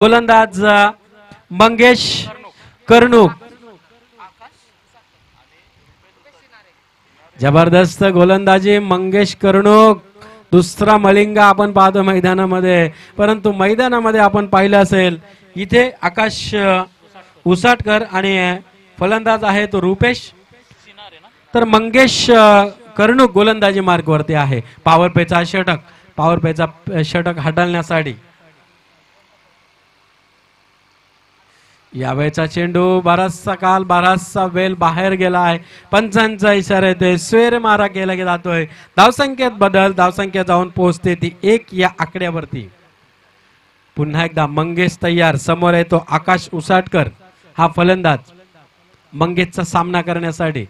गोलंदाज मंगेश कर्णूक, जबरदस्त गोलंदाजी मंगेश कर्णूक। दुसरा मलिंगा आपण पाहतो मैदानामध्ये, परंतु मैदानामध्ये आपण पाहिलं असेल इथे आकाश उसाटकर आणि फलंदाज आहे तो रुपेश, तर मंगेश कर्णूक गोलंदाजी मार्गवरती आहे। पॉवर प्लेचा षटक, पॉवर प्लेचा षटक हाताळण्यासाठी यावेळचा चेंडू बराचसा वेल बाहेर गेला आहे। पंचांचा इशारा येतोय, स्वेर मारा केला जातोय। धावसंख्येत बदल, धावसंख्या जाऊन पोहोचते ती 1 या आकड्यावरती। पुन्हा एकदा मंगेश तयार, समोर येतो आकाश उसाटकर हा फलंदाज मंगेशचा सामना करण्यासाठी।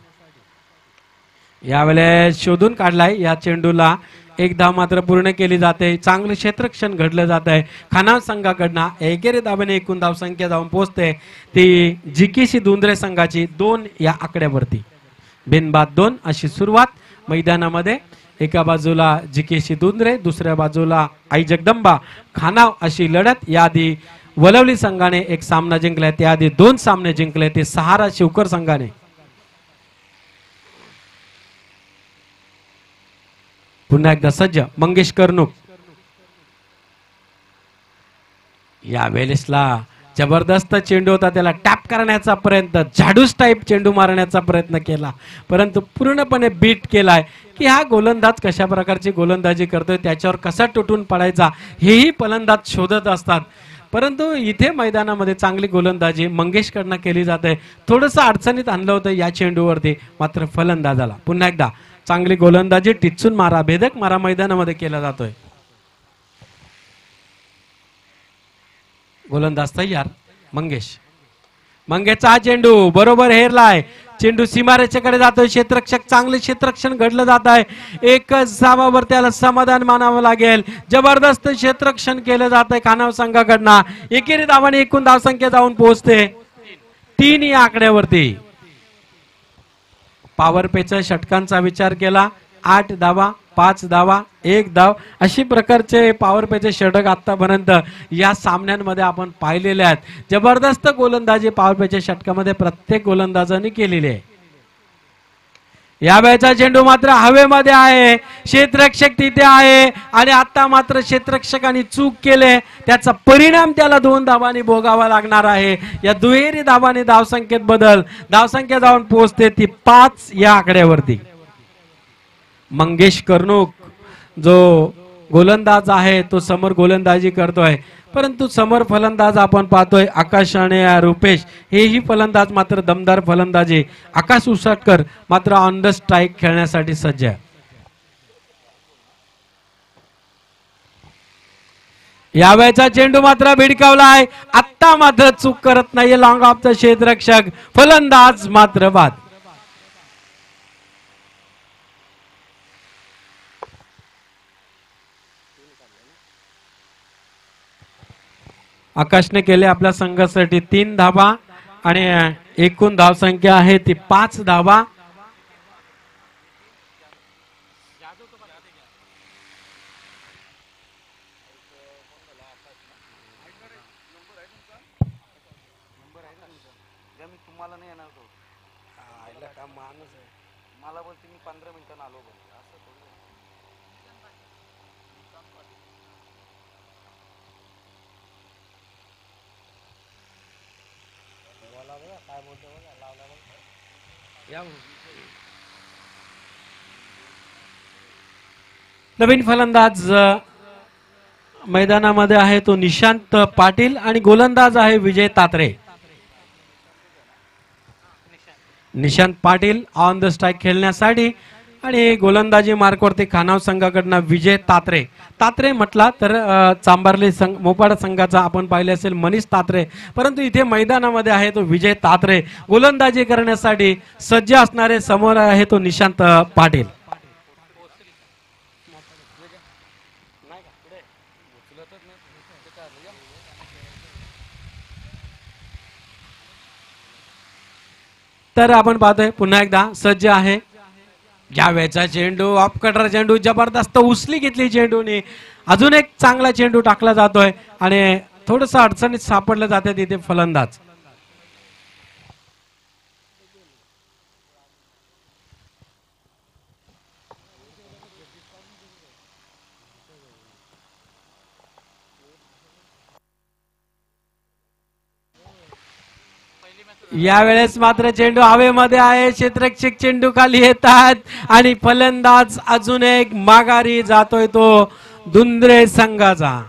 यावेळेस शोधून काढलाय, या चेंडूला एक धाव मात्र पूर्ण केली जाते। चांगलं क्षेत्ररक्षण घडलं जात आहे खानाव संघाकडनं। एकेरी धावेने एकूण धावसंख्या जाऊन पोहोचते ती जिकीशी दुंद्रे संघाची 2 या आकड्यावरती। बिनबाद 2 अशी सुरुवात मैदानामध्ये। एका बाजूला जिकेशी दुंद्रे, दुसऱ्या बाजूला आई जगदंबा खानाव अशी लढत। याआधी वलवली संघाने एक सामना जिंकलाय, त्याआधी 2 सामने जिंकले ते सहारा शिवकर संघाने। पुन्हा एकदा सज्ज मंगेश कर्णूक, या वेळेसला जबरदस्त चेंडू होता, त्याला टॅप करण्याचा प्रयत्न, झाडूस टाईप चेंडू मारण्याचा प्रयत्न केला, परंतु पूर्णपणे बीट केलाय की हा गोलंदाज कशा प्रकारची गोलंदाजी करतोय, त्याच्यावर कसा तुटून पडायचा हेही फलंदाज शोधत असतात। परंतु इथे मैदानामध्ये चांगली गोलंदाजी मंगेशकडनं केली जाते। थोडंसं अडचणीत आणलं होतं या चेंडूवरती, मात्र फलंदाजाला पुन्हा एकदा चांगली गोलंदाजी, टिचून मारा, भेदक मारा मैदानामध्ये केला जातोय। गोलंदाज तयार मंगेश, मंगेशचा हा चेंडू बरोबर हेरलाय, चेंडू सीमारेषेकडे जातोय। क्षेत्ररक्षक, चांगले क्षेत्ररक्षण घडलं जात आहे। एकच धावावर त्याला समाधान मानावं लागेल। जबरदस्त क्षेत्ररक्षण केलं जात आहे खानाव संघाकडनं। एकेरी धावाने एकूण धावसंख्या जाऊन पोहोचते 3 या आकड्यावरती। पॉवर प्लेच्या षटकांचा विचार केला 8 धावा, 5 धावा, 1 धाव अशी प्रकारचे पॉवर प्लेचे षटक आतापर्यंत या सामन्यांमध्ये आपण पाहिलेले आहेत। जबरदस्त गोलंदाजी पॉवर प्लेच्या षटकामध्ये प्रत्येक गोलंदाजांनी केलेली आहे। यावेळेचा चेंडू मात्र हवेमध्ये आहे, क्षेत्ररक्षक तिथे आहे आणि आता मात्र क्षेत्ररक्षकांनी चूक केले, त्याचा परिणाम त्याला 2 धावांनी भोगावा लागणार आहे। या दुहेरी धावांनी धावसंख्येत बदल, धावसंख्या जाऊन पोहोचते ती 5 या आकड्यावरती। मंगेश कर्णूक जो गोलंदाज आहे तो समोर गोलंदाजी करतोय, परंतु समोर फलंदाज आपण पाहतोय आकाश आणि रुपेश हेही फलंदाज मात्र दमदार फलंदाजी। आकाश उसाटकर मात्र ऑन द स्ट्राइक खेळण्यासाठी सज्ज आहे। यावेळेचा चेंडू मात्र भिडकावला आहे, आत्ता मात्र चूक करत नाहीये लॉंग ऑफचा क्षेत्ररक्षक, फलंदाज मात्र बाद। आकाशने केले आपल्या संघासाठी 3 धावा आणि एकूण धावसंख्या आहे ती 5 धावा। नवीन फलंदाज मैदानामध्ये आहे तो निशांत पाटील आणि गोलंदाज आहे Vijay Tatre. Nishant Patil on the strike खेळण्यासाठी आणि गोलंदाजी मार्कवरती खानाव संघाकडनं विजय तात्रे। तात्रे म्हटला तर चांबार्ली मोपाडा संघाचा आपण पाहिले असेल मनीष तात्रे, परंतु इथे मैदानामध्ये आहे तो विजय तात्रे। गोलंदाजी करण्यासाठी सज्ज असणारे समोर आहे तो निशांत पाटील। तर आपण पाहतोय पुन्हा एकदा सज्ज आहे। यावेळेचा चेंडू ऑफ कटर चेंडू, जबरदस्त उचली घेतली चेंडूने, अजून एक चांगला चेंडू टाकला जातोय आणि थोडस अडचणीत सापडले जाते तिथे फलंदाज. यावेळेस मात्र चेंडू हवेमध्ये आहे. क्षेत्ररक्षक चेंडू खाली येतात आणि फलंदाज अजून एक माघारी जातोय तो दुंद्रे संघाचा.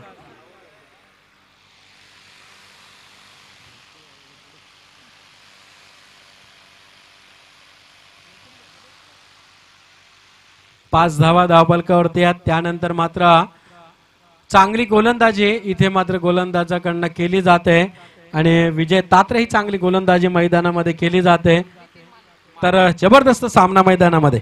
पाच धावा धावफलकावरती आहेत. त्यानंतर मात्र चांगली गोलंदाजी इथे मात्र गोलंदाजाकडनं केली जाते आणि विजय तात्रे ही चांगली गोलंदाजी मैदानामध्ये केली जाते. तर जबरदस्त सामना मैदानामध्ये.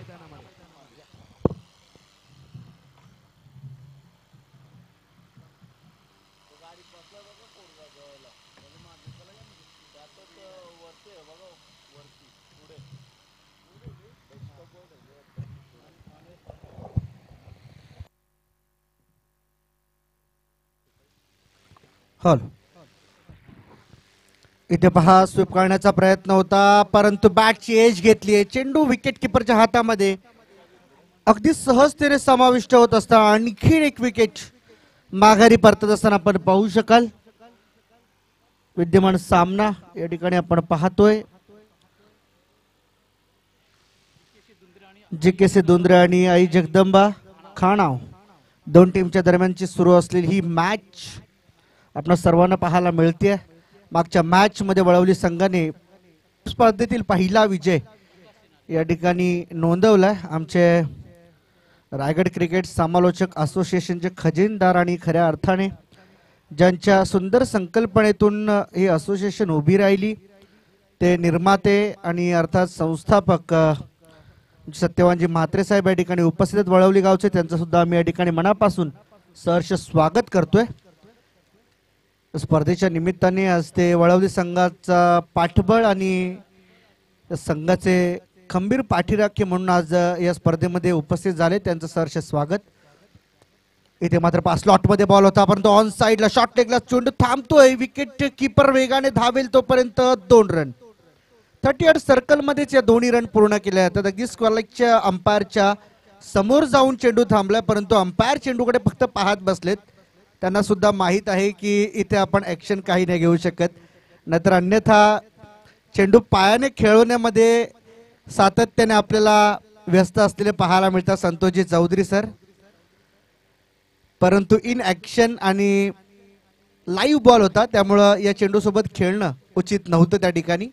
हॉल इथे पहा स्वीप करण्याचा प्रयत्न होता परंतु बॅटची एज घेतली. चेंडू विकेट किपरच्या हातामध्ये अगदी सहजतेने समाविष्ट होत असताना आणखी एक विकेट माघारी परतत असताना आपण पाहू शकाल. विद्यमान सामना या ठिकाणी आपण पाहतोय. JKC दुंद्रे आणि आई जगदंबा खाणाव दोन टीमच्या दरम्यानची सुरू असलेली ही मॅच आपण सर्वांना पाहायला मिळते. मागच्या मॅच मध्ये वळवली संघाने स्पर्धेतील पहिला विजय या ठिकाणी नोंदवलाय. आमचे रायगड क्रिकेट समालोचक असोसिएशनचे खजिनदार आणि खऱ्या अर्थाने ज्यांच्या सुंदर संकल्पनेतून ही असोसिएशन उभी राहिली ते निर्माते आणि अर्थात संस्थापक सत्यवानजी म्हात्रे साहेब या ठिकाणी उपस्थित आहेत. वळवली गावचे त्यांचं सुद्धा आम्ही या ठिकाणी मनापासून सहर्ष स्वागत करतोय. स्पर्धेच्या निमित्ताने आज ते वळवली संघाचा पाठबळ आणि संघाचे खंबीर पाठीराखे म्हणून आज या स्पर्धेमध्ये उपस्थित झाले. त्यांचं सहर्ष स्वागत. इथे मात्र पास स्लॉट मध्ये बॉल होता परंतु ऑन साइडला शॉर्ट लेगला चेंडू थांबतोय. विकेट कीपर वेगाने धावेल तोपर्यंत 2 रन. 38 सर्कल मध्येच या दोन्ही रन पूर्ण केले जातात. अगदी स्क्वेअरच्या अंपायरच्या समोर जाऊन चेंडू थांबलाय परंतु अंपायर चेंडूकडे फक्त पाहत बसलेत. त्यांना सुद्धा माहित आहे की इथे आपण ऍक्शन काही नाही घेऊ शकत नाहीतर अन्यथा चेंडू पायाने खेळवण्यामध्ये सातत्याने आपल्याला व्यस्त असलेले पाहायला मिळतात संतोषजी चौधरी सर. परंतु इन ऍक्शन आणि लाईव्ह बॉल होता त्यामुळं या चेंडू सोबत खेळणं उचित नव्हतं त्या ठिकाणी.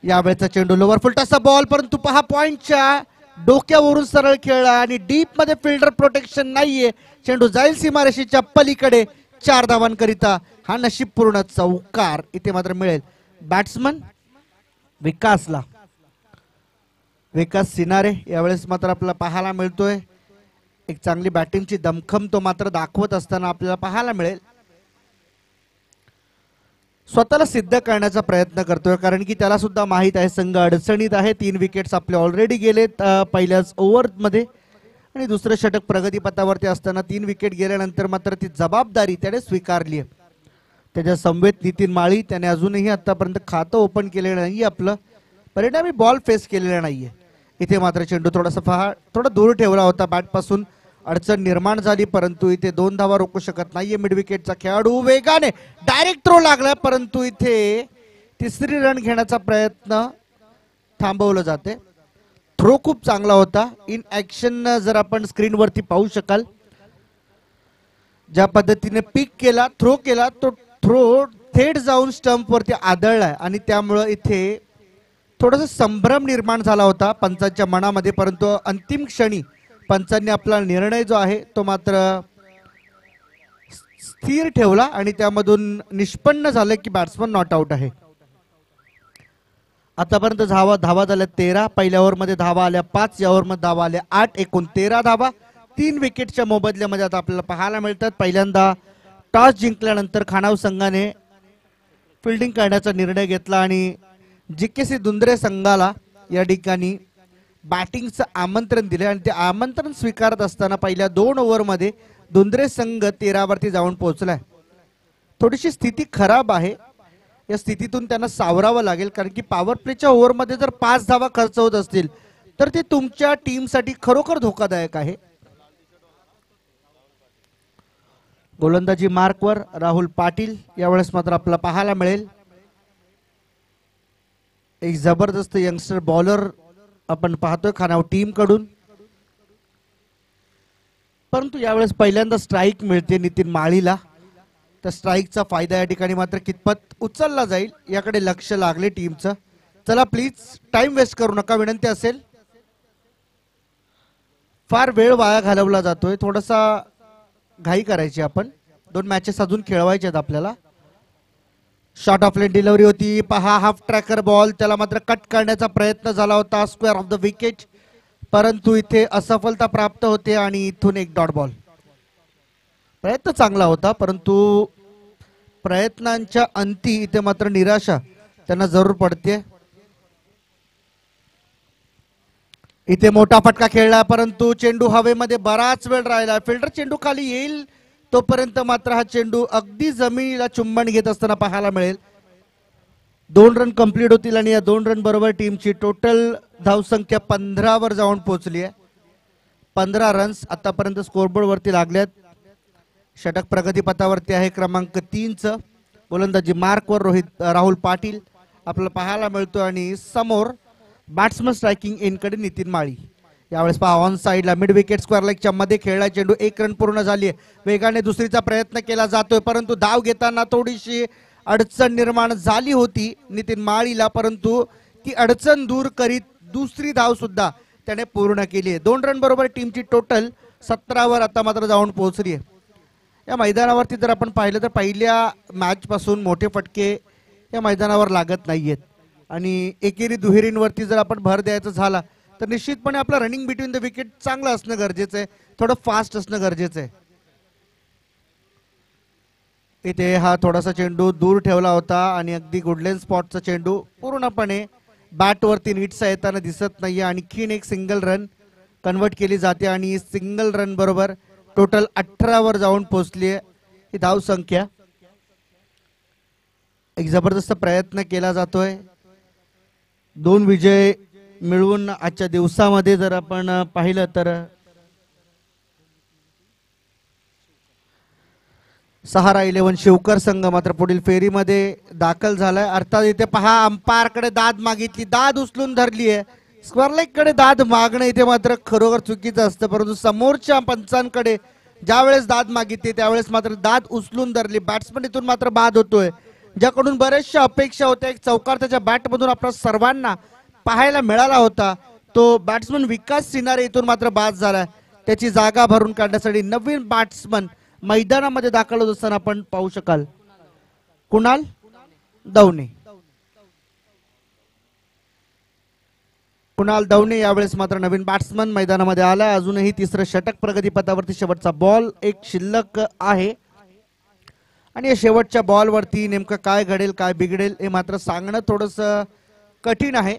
यावेळेचा चेंडू लोवर फुलटाचा बॉल परंतु पहा पॉइंटच्या डोक्यावरून सरळ खेळला आणि डीप मध्ये फिल्डर प्रोटेक्शन नाहीये. चेंडू जाईल सीमारेषेच्या पलीकडे 4 धावांकरिता हा नशीबपूर्ण चौकार इथे मात्र मिळेल बॅट्समन विकासला. विकास सिनारे यावेळेस मात्र आपल्याला पाहायला मिळतोय. एक चांगली बॅटिंगची दमखम तो मात्र दाखवत असताना आपल्याला पाहायला मिळेल. स्वतःला सिद्ध करण्याचा प्रयत्न करतोय कारण की त्याला सुद्धा माहित आहे संघ अडचणीत आहे. 3 विकेट्स आपले ऑलरेडी गेलेत पहिल्याच ओव्हरमध्ये आणि दुसरं षटक प्रगतीपथावरती असताना 3 विकेट गेल्यानंतर मात्र ती जबाबदारी त्याने स्वीकारली आहे. त्याच्या समवेत नितीन माळी त्याने अजूनही आतापर्यंत खातं ओपन केलेलं नाही आपलं परिणामी बॉल फेस केलेला नाहीये. इथे मात्र चेंडू थोडा दूर ठेवला होता बॅटपासून अडचण निर्माण झाली परंतु इथे 2 धावा रोखू शकत नाहीये मिड विकेटचा खेळाडू. वेगाने डायरेक्ट थ्रो लागला परंतु इथे तिसरी रन घेण्याचा प्रयत्न थांबवलं जाते. थ्रो खूप चांगला होता. इन ऍक्शन जर आपण स्क्रीनवरती पाहू शकाल ज्या पद्धतीने पिक केला थ्रो केला तो थ्रो थेट जाऊन स्टंप वरती आदळलाय आणि त्यामुळे इथे थोडासा संभ्रम निर्माण झाला होता पंचांच्या मनामध्ये परंतु अंतिम क्षणी पंचांनी आपला निर्णय जो आहे तो मात्र स्थिर ठेवला आणि त्यामधून निष्पन्न झालं की बॅट्समन नॉट आउट आहे. आतापर्यंत धावा झाल्या 13. पहिल्या ओव्हरमध्ये धावा आल्या 5. या ओव्हरमध्ये धावा आल्या 8. एकूण 13 धावा 3 विकेटच्या मोबदल्यामध्ये आता आपल्याला पाहायला मिळतात. पहिल्यांदा टॉस जिंकल्यानंतर खानाव संघाने फिल्डिंग करण्याचा निर्णय घेतला आणि JKC दुंद्रे संघाला या ठिकाणी बॅटिंगचं आमंत्रण दिले आणि ते आमंत्रण स्वीकारत असताना पहिल्या 2 ओव्हरमध्ये दुंद्रे संघ 13 वरती जाऊन पोहोचलाय. थोडीशी स्थिती खराब आहे. या स्थितीतून त्यांना सावरावं लागेल, कारण की पॉवर प्लेच्या ओव्हरमध्ये जर 5 धावा खर्च होत असतील तर ते तुमच्या टीमसाठी खरोखर धोकादायक आहे. गोलंदाजी मार्कवर राहुल पाटील यावेळेस मात्र आपल्याला पाहायला मिळेल. एक जबरदस्त यंगस्टर बॉलर आपण पाहतोय खानाव टीम कडून, परंतु यावेळेस पहिल्यांदा स्ट्राईक मिळते नितीन माळीला. त्या स्ट्राईकचा फायदा या ठिकाणी मात्र कितपत उचलला जाईल याकडे लक्ष लागले टीमचं. चला प्लीज टाइम वेस्ट करू नका, विनंती असेल. फार वेळ वाया घालवला जातोय, थोडासा घाई करायची. आपण 2 मॅचेस अजून खेळवायचे आहेत आपल्याला. शॉर्ट ऑफ लेन डिलिव्हरी होती, पहा हाफ ट्रॅकर बॉल, त्याला मात्र कट करण्याचा प्रयत्न झाला होता स्क्वेअर ऑफ द विकेट, परंतु इथे असफलता प्राप्त होते आणि इथून एक डॉट बॉल. प्रयत्न चांगला होता, परंतु प्रयत्नांच्या अंती इथे मात्र निराशा त्यांना जरूर पडते. इथे मोठा फटका खेळला, परंतु चेंडू हवेमध्ये बराच वेळ राहिला. फिल्डर चेंडू खाली येईल तोपर्यंत मात्र हा चेंडू अगदी जमिनीला चुंबन घेत असताना पाहायला मिळेल. 2 रन कंप्लीट होतील आणि या 2 रन बरोबर टीमची टोटल धावसंख्या 15 वर जाऊन पोहोचली आहे. 15 रन्स आतापर्यंत स्कोरबोर्ड वरती लागल्यात. षटक प्रगतीपथावरती आहे क्रमांक 3चं. गोलंदाजी मार्कवर राहुल पाटील आपल्याला पाहायला मिळतो आणि समोर बॅट्समन स्ट्रायकिंग एनकडे नितीन माळी. यावेळेस पहा ऑन साइडला मिड विकेट स्क्वेअर लेगच्या मध्ये खेळला चेंडू, 1 रन पूर्ण झाली आहे. वेगाने दुसरीचा प्रयत्न केला जातोय, परंतु धाव घेताना थोडीशी अडचण निर्माण झाली होती नितीन माळीला, परंतु ती अडचण दूर करीत दुसरी धाव सुद्धा त्याने पूर्ण केली आहे. 2 रन बरोबर टीमची टोटल 17 वर आता मात्र जाऊन पोहोचली आहे. या मैदानावरती जर आपण पाहिलं तर पहिल्या मॅच पासून मोठे फटके या मैदानावर लागत नाहीयेत आणि एकेरी दुहेरींवरती जर आपण भर द्यायचा झाला तर निश्चितपणे आपला रनिंग बिटवीन द विकेट चांगलं असणं गरजेचं आहे, थोडं फास्ट असणं गरजेचं आहे. इथे हा थोडासा चेंडू दूर ठेवला होता आणि अगदी गुडलेन स्पॉटचा चेंडू पूर्णपणे बॅटवरती नीटसा येताना दिसत नाहीये. आणखीन एक सिंगल रन कन्वर्ट केली जाते आणि सिंगल रन बरोबर टोटल 18 वर जाऊन पोहोचली आहे ही धाव संख्या. एक जबरदस्त प्रयत्न केला जातोय. 2 विजय मिळवून आजच्या दिवसामध्ये जर आपण पाहिलं तर सहारा 11 शिवकर संघ मात्र पुढील फेरीमध्ये दाखल झालाय. अर्थात इथे पहा अंपायर कडे दाद मागितली, दाद उचलून धरली आहे. स्क्वेअर लेग कडे दाद मागणं इथे मात्र खरोखर चुकीचं असतं, परंतु समोरच्या पंचांकडे ज्यावेळेस दाद मागितली त्यावेळेस मात्र दाद उचलून धरली. बॅट्समन इथून मात्र बाद होतोय, ज्याकडून बऱ्याचशा अपेक्षा होत्या. एक चौकार त्याच्या बॅटमधून आपल्या सर्वांना पाहायला मिळाला होता. तो बॅट्समन विकास सिनारे इथून मात्र बाद झाला. त्याची जागा भरून काढण्यासाठी नवीन बॅट्समन मैदानामध्ये दाखल होत असताना आपण पाहू शकाल कुणाल दवणे. कुणाल दवणे यावेळेस मात्र नवीन बॅट्समन मैदानामध्ये आला. अजूनही तिसरं षटक प्रगतीपथावरती, शेवटचा बॉल एक शिल्लक आहे आणि या शेवटच्या बॉलवरती नेमकं काय घडेल काय बिघडेल हे मात्र सांगणं थोडंसं कठीण आहे,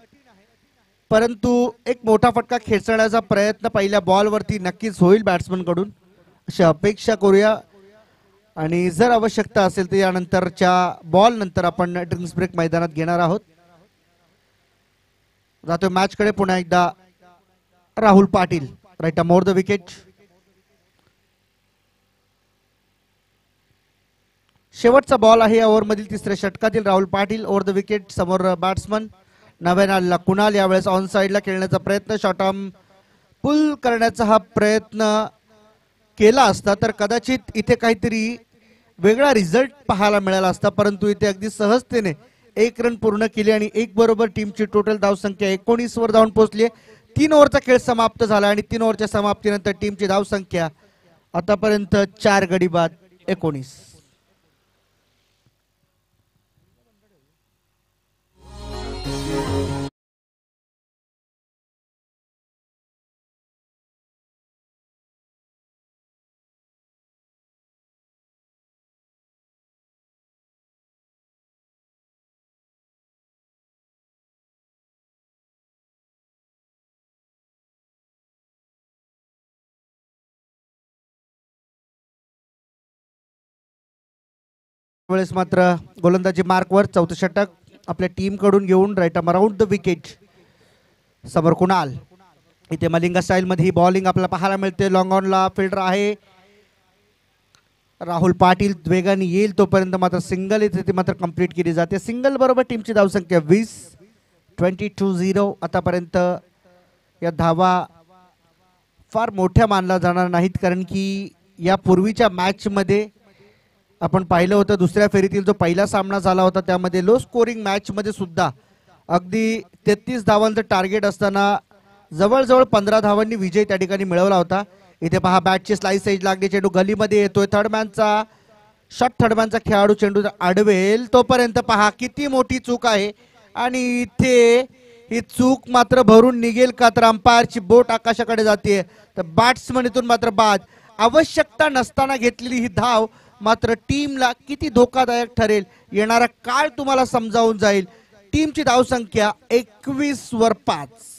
परंतु एक मोठा फटका खेचण्याचा प्रयत्न पहिल्या बॉलवरती नक्कीच होईल बॅट्समन कडून अशी अपेक्षा करूया. आणि जर आवश्यकता असेल तर यानंतरच्या बॉल नंतर आपण ड्रिंक्स ब्रेक मैदानात घेणार आहोत. जातोय मॅच कडे पुन्हा एकदा Rahul Patil, right more the wicket. शेवटचा बॉल आहे या ओव्हर मधील तिसऱ्या षटकातील. Rahul Patil over the wicket, समोर बॅट्समन नव्याने आलेला कुणाल. यावेळेस ऑन साइडला खेळण्याचा प्रयत्न, शॉर्ट आर्म पुल करण्याचा हा प्रयत्न केला असता तर कदाचित इथे काहीतरी वेगळा रिझल्ट पाहायला मिळाला असता, परंतु इथे अगदी सहजतेने 1 रन पूर्ण केली आणि 1 बरोबर टीमची टोटल धावसंख्या 19 वर जाऊन पोहोचली. 3 ओव्हरचा खेळ समाप्त झाला आणि 3 ओव्हरच्या समाप्तीनंतर टीमची धावसंख्या आतापर्यंत 4 गडी बाद 19. वेळेस मात्र गोलंदाजी मार्कवर चौथं षटक आपल्या टीम कडून घेऊन right arm around the wicket. समोर कुणाल, इथे मलिंगा स्टाईल मध्ये ही बॉलिंग आपल्याला पाहायला मिळते. लॉंग ऑनला फिल्डर आहे राहुल पाटील, वेगाने येईल तोपर्यंत मात्र सिंगल इथे ती मात्र कंप्लीट केली जाते. सिंगल बरोबर टीमची धावसंख्या 20, 22-0. आतापर्यंत या धावा फार मोठ्या मानल्या जाणार नाहीत, कारण की या पूर्वीच्या मॅच मध्ये आपण पाहिलं होतं दुसऱ्या फेरीतील जो पहिला सामना झाला होता त्यामध्ये लो स्कोरिंग मॅच मध्ये सुद्धा अगदी 33 धावांचं टार्गेट असताना जवळजवळ 15 धावांनी विजय त्या ठिकाणी मिळवला होता. इथे पहा बॅटची स्लाइस एज लागली, चेंडू गलीमध्ये येतोय. थर्डमॅनचा शॉट, थर्डमॅनचा खेळाडू चेंडू आडवेल तोपर्यंत पहा किती मोठी चूक आहे आणि इथे ही चूक मात्र भरून निघेल का, तर अंपायरची बोट आकाशाकडे जाते तर बॅट्समन इथून मात्र बाद. आवश्यकता नसताना घेतलेली ही धाव मात्र टीमला किती धोकादायक ठरेल येणारा काळ तुम्हाला समजावून जाईल. टीमची धावसंख्या 21/5.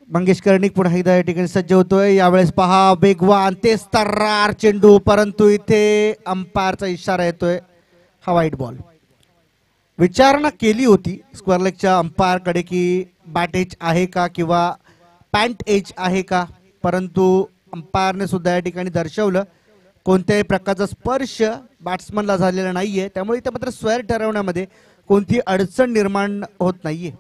मंगेश कर्णिक पुन्हा एकदा या ठिकाणी सज्ज होतोय. यावेळेस पहा वेगवान तेज तर्रार चेंडू, परंतु इथे अंपायरचा इशारा येतोय हा वाईट बॉल. विचारणा केली होती स्क्वेअर लेगच्या अंपायर कडे की बॅट एज आहे का किंवा पॅन्ट एज आहे का, परंतु अंपायरने सुद्धा या ठिकाणी दर्शवलं कोणत्याही प्रकारचा स्पर्श बॅट्समनला झालेला नाहीये, त्यामुळे इथे मात्र स्क्वेअर ठरवण्यामध्ये कोणती अडचण निर्माण होत नाहीये.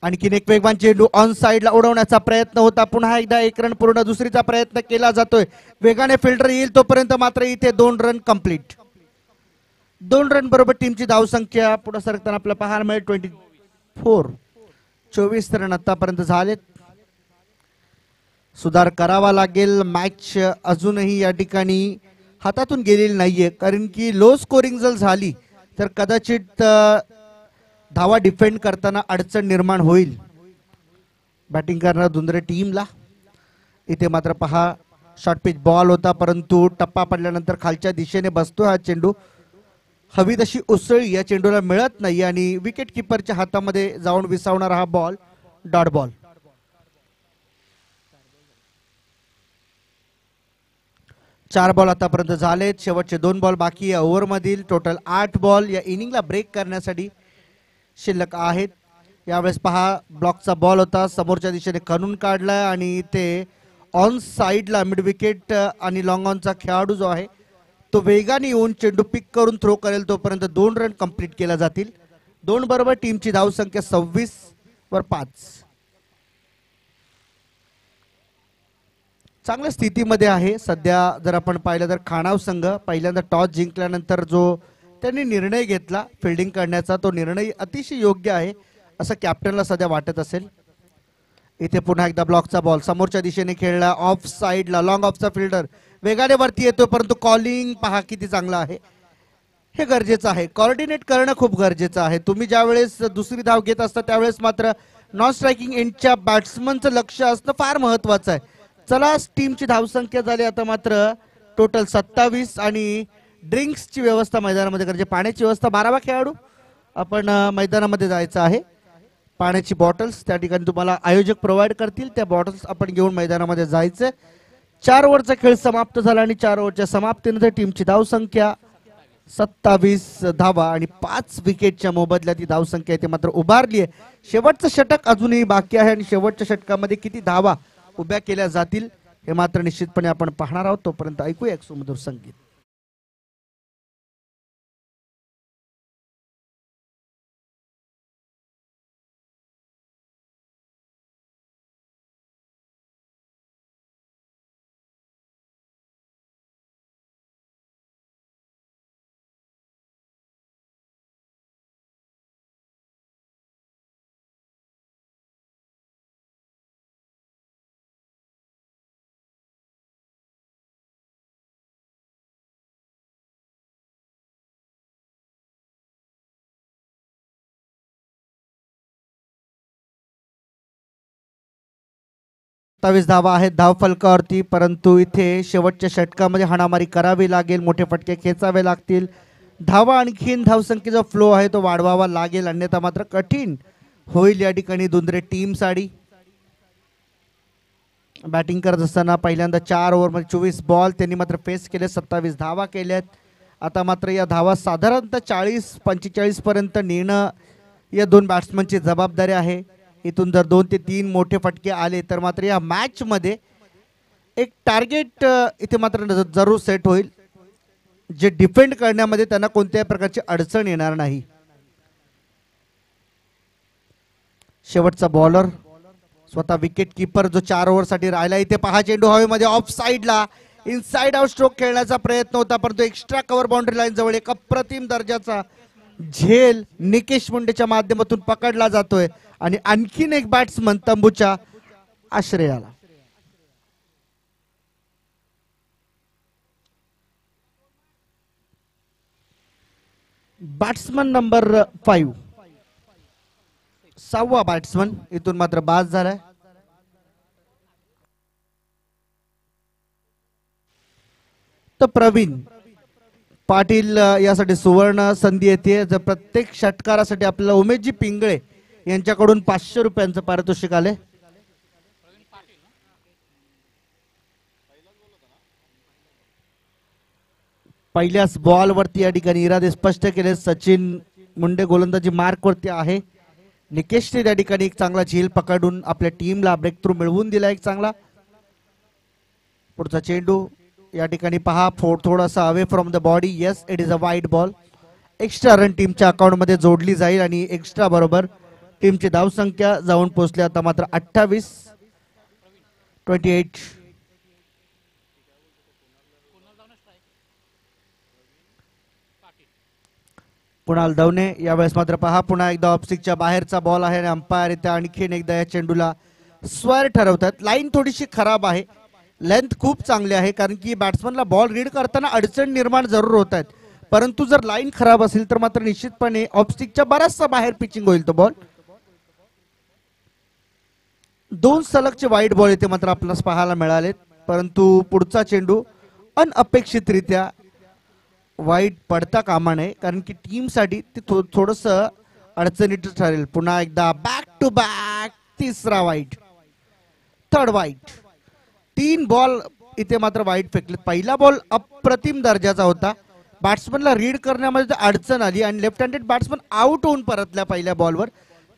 आणखीन एक वेगवान चेंडू ऑन साइडला उडवण्याचा प्रयत्न होता. पुन्हा एकदा एक रन पूर्ण, दुसरीचा प्रयत्न केला जातोय. वेगाने फिल्डर येईल तोपर्यंत मात्र इथे 2 रन कंप्लीट. 2 रन बरोबर टीमची धावसंख्या पुढे सरकताना आपल्याला पाहायला मिळेल 24 रन आतापर्यंत झालेत. सुधार करावा लागेल. मॅच अजूनही या ठिकाणी हातातून गेलेली नाहीये, कारण की लो स्कोरिंग जर झाली तर कदाचित धावा डिफेंड करताना अडचण निर्माण होईल बॅटिंग करणाऱ्या दुंदरे टीमला. इथे मात्र पहा शॉर्ट पिच बॉल होता, परंतु टप्पा पडल्यानंतर खालच्या दिशेने बसतो हा चेंडू. हवी तशी उसळी या चेंडूला मिळत नाही आणि विकेट किपरच्या हातामध्ये जाऊन विसावणारा हा बॉल डॉट बॉल. चार बॉल आतापर्यंत झालेत, शेवटचे 2 बॉल बाकी या ओव्हर मधील. टोटल 8 बॉल या इनिंगला ब्रेक करण्यासाठी शिल्लक आहेत. यावेळेस पहा ब्लॉकचा बॉल होता, समोरच्या दिशेने खणून काढला आणि ते ऑन साइडला मिड विकेट आणि लॉंग ऑनचा खेळाडू जो आहे तो वेगाने येऊन चेंडू पिक करून थ्रो करेल तोपर्यंत 2 रन कंप्लीट केला जातील. 2 बरोबर टीमची धावसंख्या 26/5. चांगल्या स्थितीमध्ये आहे सध्या. जर आपण पाहिलं तर खाणाव संघ पहिल्यांदा टॉस जिंकल्यानंतर जो त्यांनी निर्णय घेतला फिल्डिंग करण्याचा, तो निर्णय अतिशय योग्य आहे असं कॅप्टनला सध्या वाटत असेल. इथे पुन्हा एकदा ब्लॉकचा बॉल समोरच्या दिशेने खेळला, ऑफ साइडला लॉंग ऑफचा फिल्डर वेगाने वरती येतो, परंतु कॉलिंग पहा किती चांगलं आहे. हे गरजेचं आहे, कोऑर्डिनेट करणं खूप गरजेचं आहे. तुम्ही ज्यावेळेस दुसरी धाव घेत असता त्यावेळेस मात्र नॉन स्ट्रायकिंग एंडच्या बॅट्समनचं लक्ष असणं फार महत्वाचं आहे. चला टीमची धावसंख्या झाली आता मात्र टोटल 27 आणि ड्रिंक्सची व्यवस्था मैदानामध्ये करायची. पाण्याची व्यवस्था 12वा खेळाडू आपण मैदानामध्ये जायचं आहे. पाण्याची बॉटल्स त्या ठिकाणी तुम्हाला आयोजक प्रोव्हाइड करतील, त्या बॉटल्स आपण घेऊन मैदानामध्ये जायचं. 4 ओव्हरचा खेळ समाप्त झाला आणि 4 ओव्हरच्या समाप्तीनंतर टीमची धावसंख्या 27 धावा आणि 5 विकेटच्या मोबदल्यात ती धावसंख्या इथे मात्र उभारली आहे. शेवटचं षटक अजूनही बाकी आहे आणि शेवटच्या षटकामध्ये किती धावा उभ्या केल्या जातील हे मात्र निश्चितपणे आपण पाहणार आहोत. तोपर्यंत ऐकूया एक सुमधुर संगीत. 27 धावा आहेत धावफलकावरती, परंतु इथे शेवटच्या षटकामध्ये हाणामारी करावी लागेल, मोठे फटके खेचावे लागतील, धावा आणखीन धावसंख्येचा फ्लो आहे तो वाढवावा लागेल, अन्यथा मात्र कठीण होईल या ठिकाणी दुंद्रे टीम साठी. बॅटिंग करत असताना पहिल्यांदा 4 ओव्हरमध्ये 24 बॉल त्यांनी मात्र फेस केले, 27 धावा केल्यात. आता मात्र या धावा साधारणतः 40-45 पर्यंत नेणं या दोन बॅट्समनची जबाबदारी आहे. इथून जर 2 ते 3 मोठे फटके आले तर मात्र या मॅच मध्ये एक टार्गेट इथे मात्र जरूर सेट होईल, जे डिफेंड करण्यामध्ये त्यांना कोणत्याही प्रकारची अडचण येणार नाही. शेवटचा बॉलर स्वतः विकेट किपर जो 4 ओव्हरसाठी राहिला. इथे पहा चेंडू हवेमध्ये ऑफ साइडला इनसाइड आउट स्ट्रोक खेळण्याचा प्रयत्न होता, परंतु एक्स्ट्रा कव्हर बाउंड्री लाईन जवळ एक अप्रतिम दर्जाचा झेल निकेश मुंडेच्या माध्यमातून पकडला जातोय आणि आणखीन एक बॅट्समन तंबूच्या आश्रयाला. बॅट्समन नंबर 5 6वा बॅट्समन इथून मात्र बाद झालाय. तर प्रवीण पाटील यासाठी सुवर्ण संधी येते. जर प्रत्येक षटकारासाठी आपल्याला उमेशजी पिंगळे यांच्याकडून 500 रुपयांचं पारितोषिक आले. पहिल्याच बॉल वरती या ठिकाणी इरादे स्पष्ट केले. सचिन मुंडे गोलंदाजी मार्क वरती आहे. निकेशने त्या ठिकाणी एक चांगला झेल पकडून आपल्या टीमला ब्रेक थ्रू मिळवून दिला एक चांगला. पुढचा चेंडू या ठिकाणी पहा थोडासा away from the body. Yes, it is a wide ball. Extra run टीमच्या अकाउंट मध्ये जोडली जाईल आणि एक्स्ट्रा बरोबर टीमची धावसंख्या जाऊन पोहोचली आता मात्र 28. कुणाल दवने यावेळेस मात्र पहा पुन्हा एकदा ऑफस्टिकच्या बाहेरचा बॉल आहे आणि अंपायर इथे आणखीन एकदा या चेंडूला स्वर ठरवतात. लाईन थोडीशी खराब आहे, लेंथ खूप चांगली आहे, कारण की बॅट्समनला बॉल रीड करताना अडचण निर्माण जरूर होत आहेत, परंतु जर लाईन खराब असेल तर मात्र निश्चितपणे ऑफस्टिकच्या बराचसा बाहेर पिचिंग होईल तो बॉल. 2 सलगचे वाईड बॉल इथे मात्र आपल्याला पाहायला मिळालेत, परंतु पुढचा चेंडू अनअपेक्षितरित्या वाईट पडता कामा नये, कारण की टीमसाठी ते थोडस अडचणीचं ठरेल. पुन्हा एकदा बॅक टू बॅक तिसरा वाईट, थर्ड वाईट. 3 बॉल इथे मात्र वाईट फेकले. पहिला बॉल अप्रतिम दर्जाचा होता, बॅट्समनला रीड करण्यामध्ये अडचण आली आणि लेफ्ट हँडेड बॅट्समन आउट होऊन परतल्या पहिल्या बॉलवर.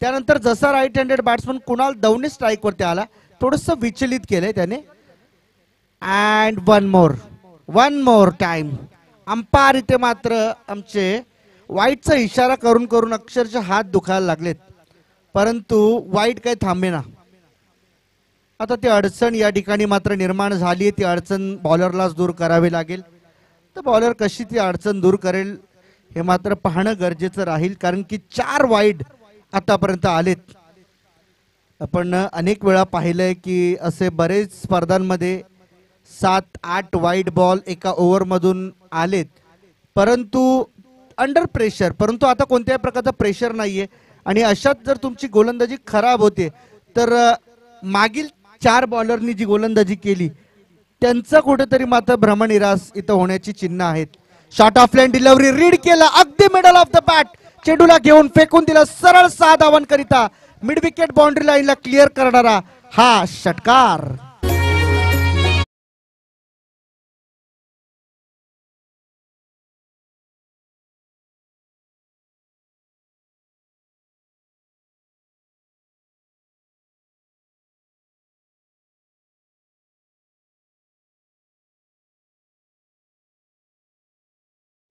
त्यानंतर जसा right handed batsman Kunal Davne strike वरती आला, थोडस विचलित केलंय त्याने. And one more time. Umpire इथे मात्र आमचे वाईटचा इशारा करून करून अक्षरशः हात दुखायला लागलेत, परंतु वाईट काही थांबेना. आता ती अडचण या ठिकाणी मात्र निर्माण झाली, ती अडचण बॉलरलाच दूर करावी लागेल. तर बॉलर कशी ती अडचण दूर करेल हे मात्र पाहणं गरजेचं राहील, कारण की 4 वाईड आतापर्यंत आलेत. आपण अनेक वेळा पाहिलंय की असे बरेच स्पर्धांमध्ये 7-8 वाईड बॉल एका ओव्हर मधून आलेत, परंतु अंडर प्रेशर. परंतु आता कोणत्याही प्रकारचं प्रेशर नाहीये आणि अशात जर तुमची गोलंदाजी खराब होते तर मागील 4 बॉलरनी जी गोलंदाजी केली त्यांचा कुठेतरी मात्र भ्रमनिरास इथं होण्याची चिन्ह आहेत. Short of line delivery read केला अगदी मिडल ऑफ द बॅट, चेंडूला घेऊन फेकून दिला सरळ 6 धावांकरिता. मिड विकेट बाउंड्री लाईनला क्लिअर करणारा हा षटकार.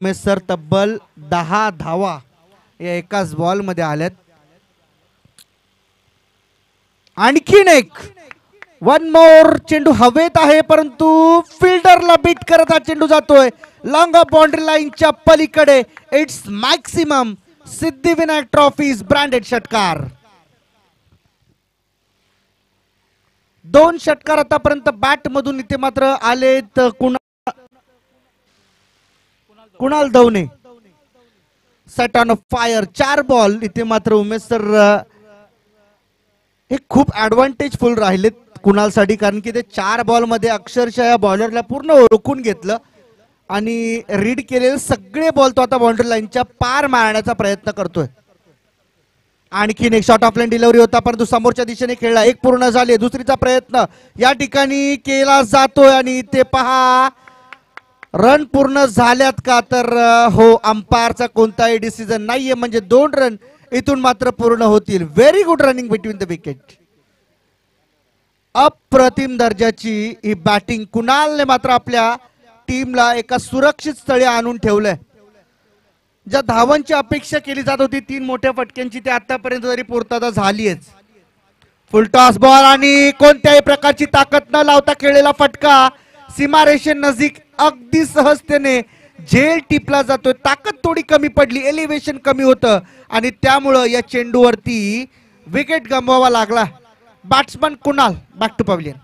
सर तब्बल 10 धावा या एकाच बॉल मध्ये आल्यात. आणखीन एक वन मोर. चेंडू हवेत आहे, परंतु फिल्डरला बीट करत हा चेंडू जातोय लॉंग ऑफ बाउंड्री लाईनच्या पलीकडे. It's maximum Siddhivinayak trophies branded षटकार. 2 षटकार आतापर्यंत बॅट मधून इथे मात्र आलेत. Kunal Davne set on fire. 4 ball इथे मात्र उमेश सर हे खूप ऍडव्हान्टेजफुल राहिलेत कुणालसाठी, कारण की ते 4 बॉलमध्ये अक्षरशः या बॉलरला पूर्ण ओळखून घेतलं आणि रीड केलेले सगळे बॉल तो आता बाउंड्री लाईनच्या पार मारण्याचा प्रयत्न करतोय. आणखीन एक शॉट ऑफ लाईन डिलिव्हरी होता, परंतु समोरच्या दिशेने खेळला. एक पूर्ण झाले, दुसरीचा प्रयत्न या ठिकाणी केला जातोय आणि ते पहा रन पूर्ण झाल्यात का, तर हो, अंपायरचा कोणताही डिसिजन नाहीये, म्हणजे 2 रन इथून मात्र पूर्ण होतील. Very good running between the wicket. अप्रतिम दर्जाची ही बॅटिंग. कुणालने मात्र आपल्या टीमला एका सुरक्षित स्थळी आणून ठेवलंय. ज्या धावांची अपेक्षा केली जात होती 3 मोठ्या फटक्यांची, ते आतापर्यंत तरी पूर्तता झालीच. फुल टॉस बॉल आणि कोणत्याही प्रकारची ताकद न लावता खेळलेला फटका सीमारेषे नजीक अगदी सहजतेने झेल टिपला जातोय. ताकद थोडी कमी पडली, एलिव्हेशन कमी होतं आणि त्यामुळं या चेंडूवरती विकेट गमवावा लागला. Batsman Kunal back to pavilion.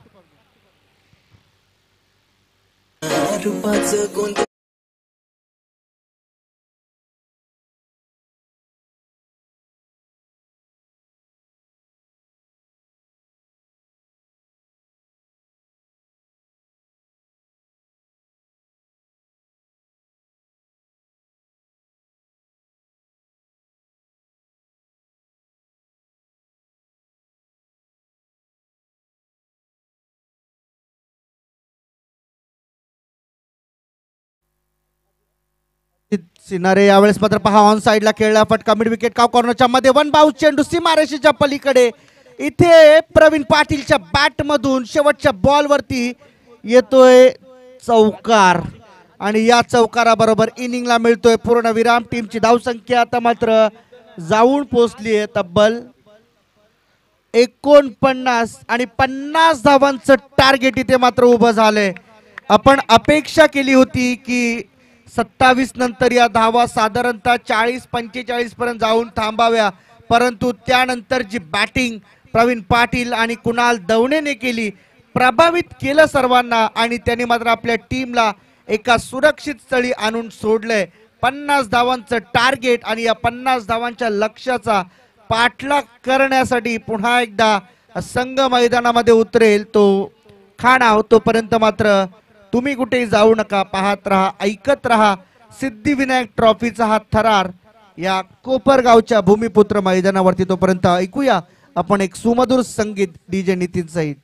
सिनारे यावेळेस मात्र पहा ऑन साइडला खेळला फटका, मिड विकेट काव कॉर्नरच्या मध्ये, वन बाउन्स चेंडू सीमारेषेच्या पलीकडे. इथे प्रवीण पाटीलच्या बॅट मधून शेवटच्या बॉल वरती येतोय चौकार आणि या चौकाराबरोबर इनिंगला मिळतोय पूर्ण विराम. टीमची धावसंख्या आता मात्र जाऊन पोहोचली आहे तब्बल 49 आणि 50 धावांचं टार्गेट इथे मात्र उभं झालंय. आपण अपेक्षा केली होती की 27 नंतर या धावा साधारणतः 40-45 पर्यंत जाऊन थांबाव्या, परंतु त्यानंतर जी बॅटिंग प्रवीण पाटील आणि कुणाल दवणेने केली, प्रभावित केलं सर्वांना आणि त्यांनी मात्र आपल्या टीमला एका सुरक्षित स्थळी आणून सोडलंय. 50 धावांचं टार्गेट आणि या 50 धावांच्या लक्ष्याचा पाठलाग करण्यासाठी पुन्हा एकदा संघ मैदानामध्ये उतरेल तो खाणाव. तोपर्यंत मात्र तुम्ही कुठेही जाऊ नका, पाहत रहा, ऐकत रहा सिद्धिविनायक ट्रॉफीचा हा थरार या कोपरगावच्या भूमिपुत्र मैदानावरती. तोपर्यंत ऐकूया आपण एक सुमधुर संगीत डीजे नितीन सहित.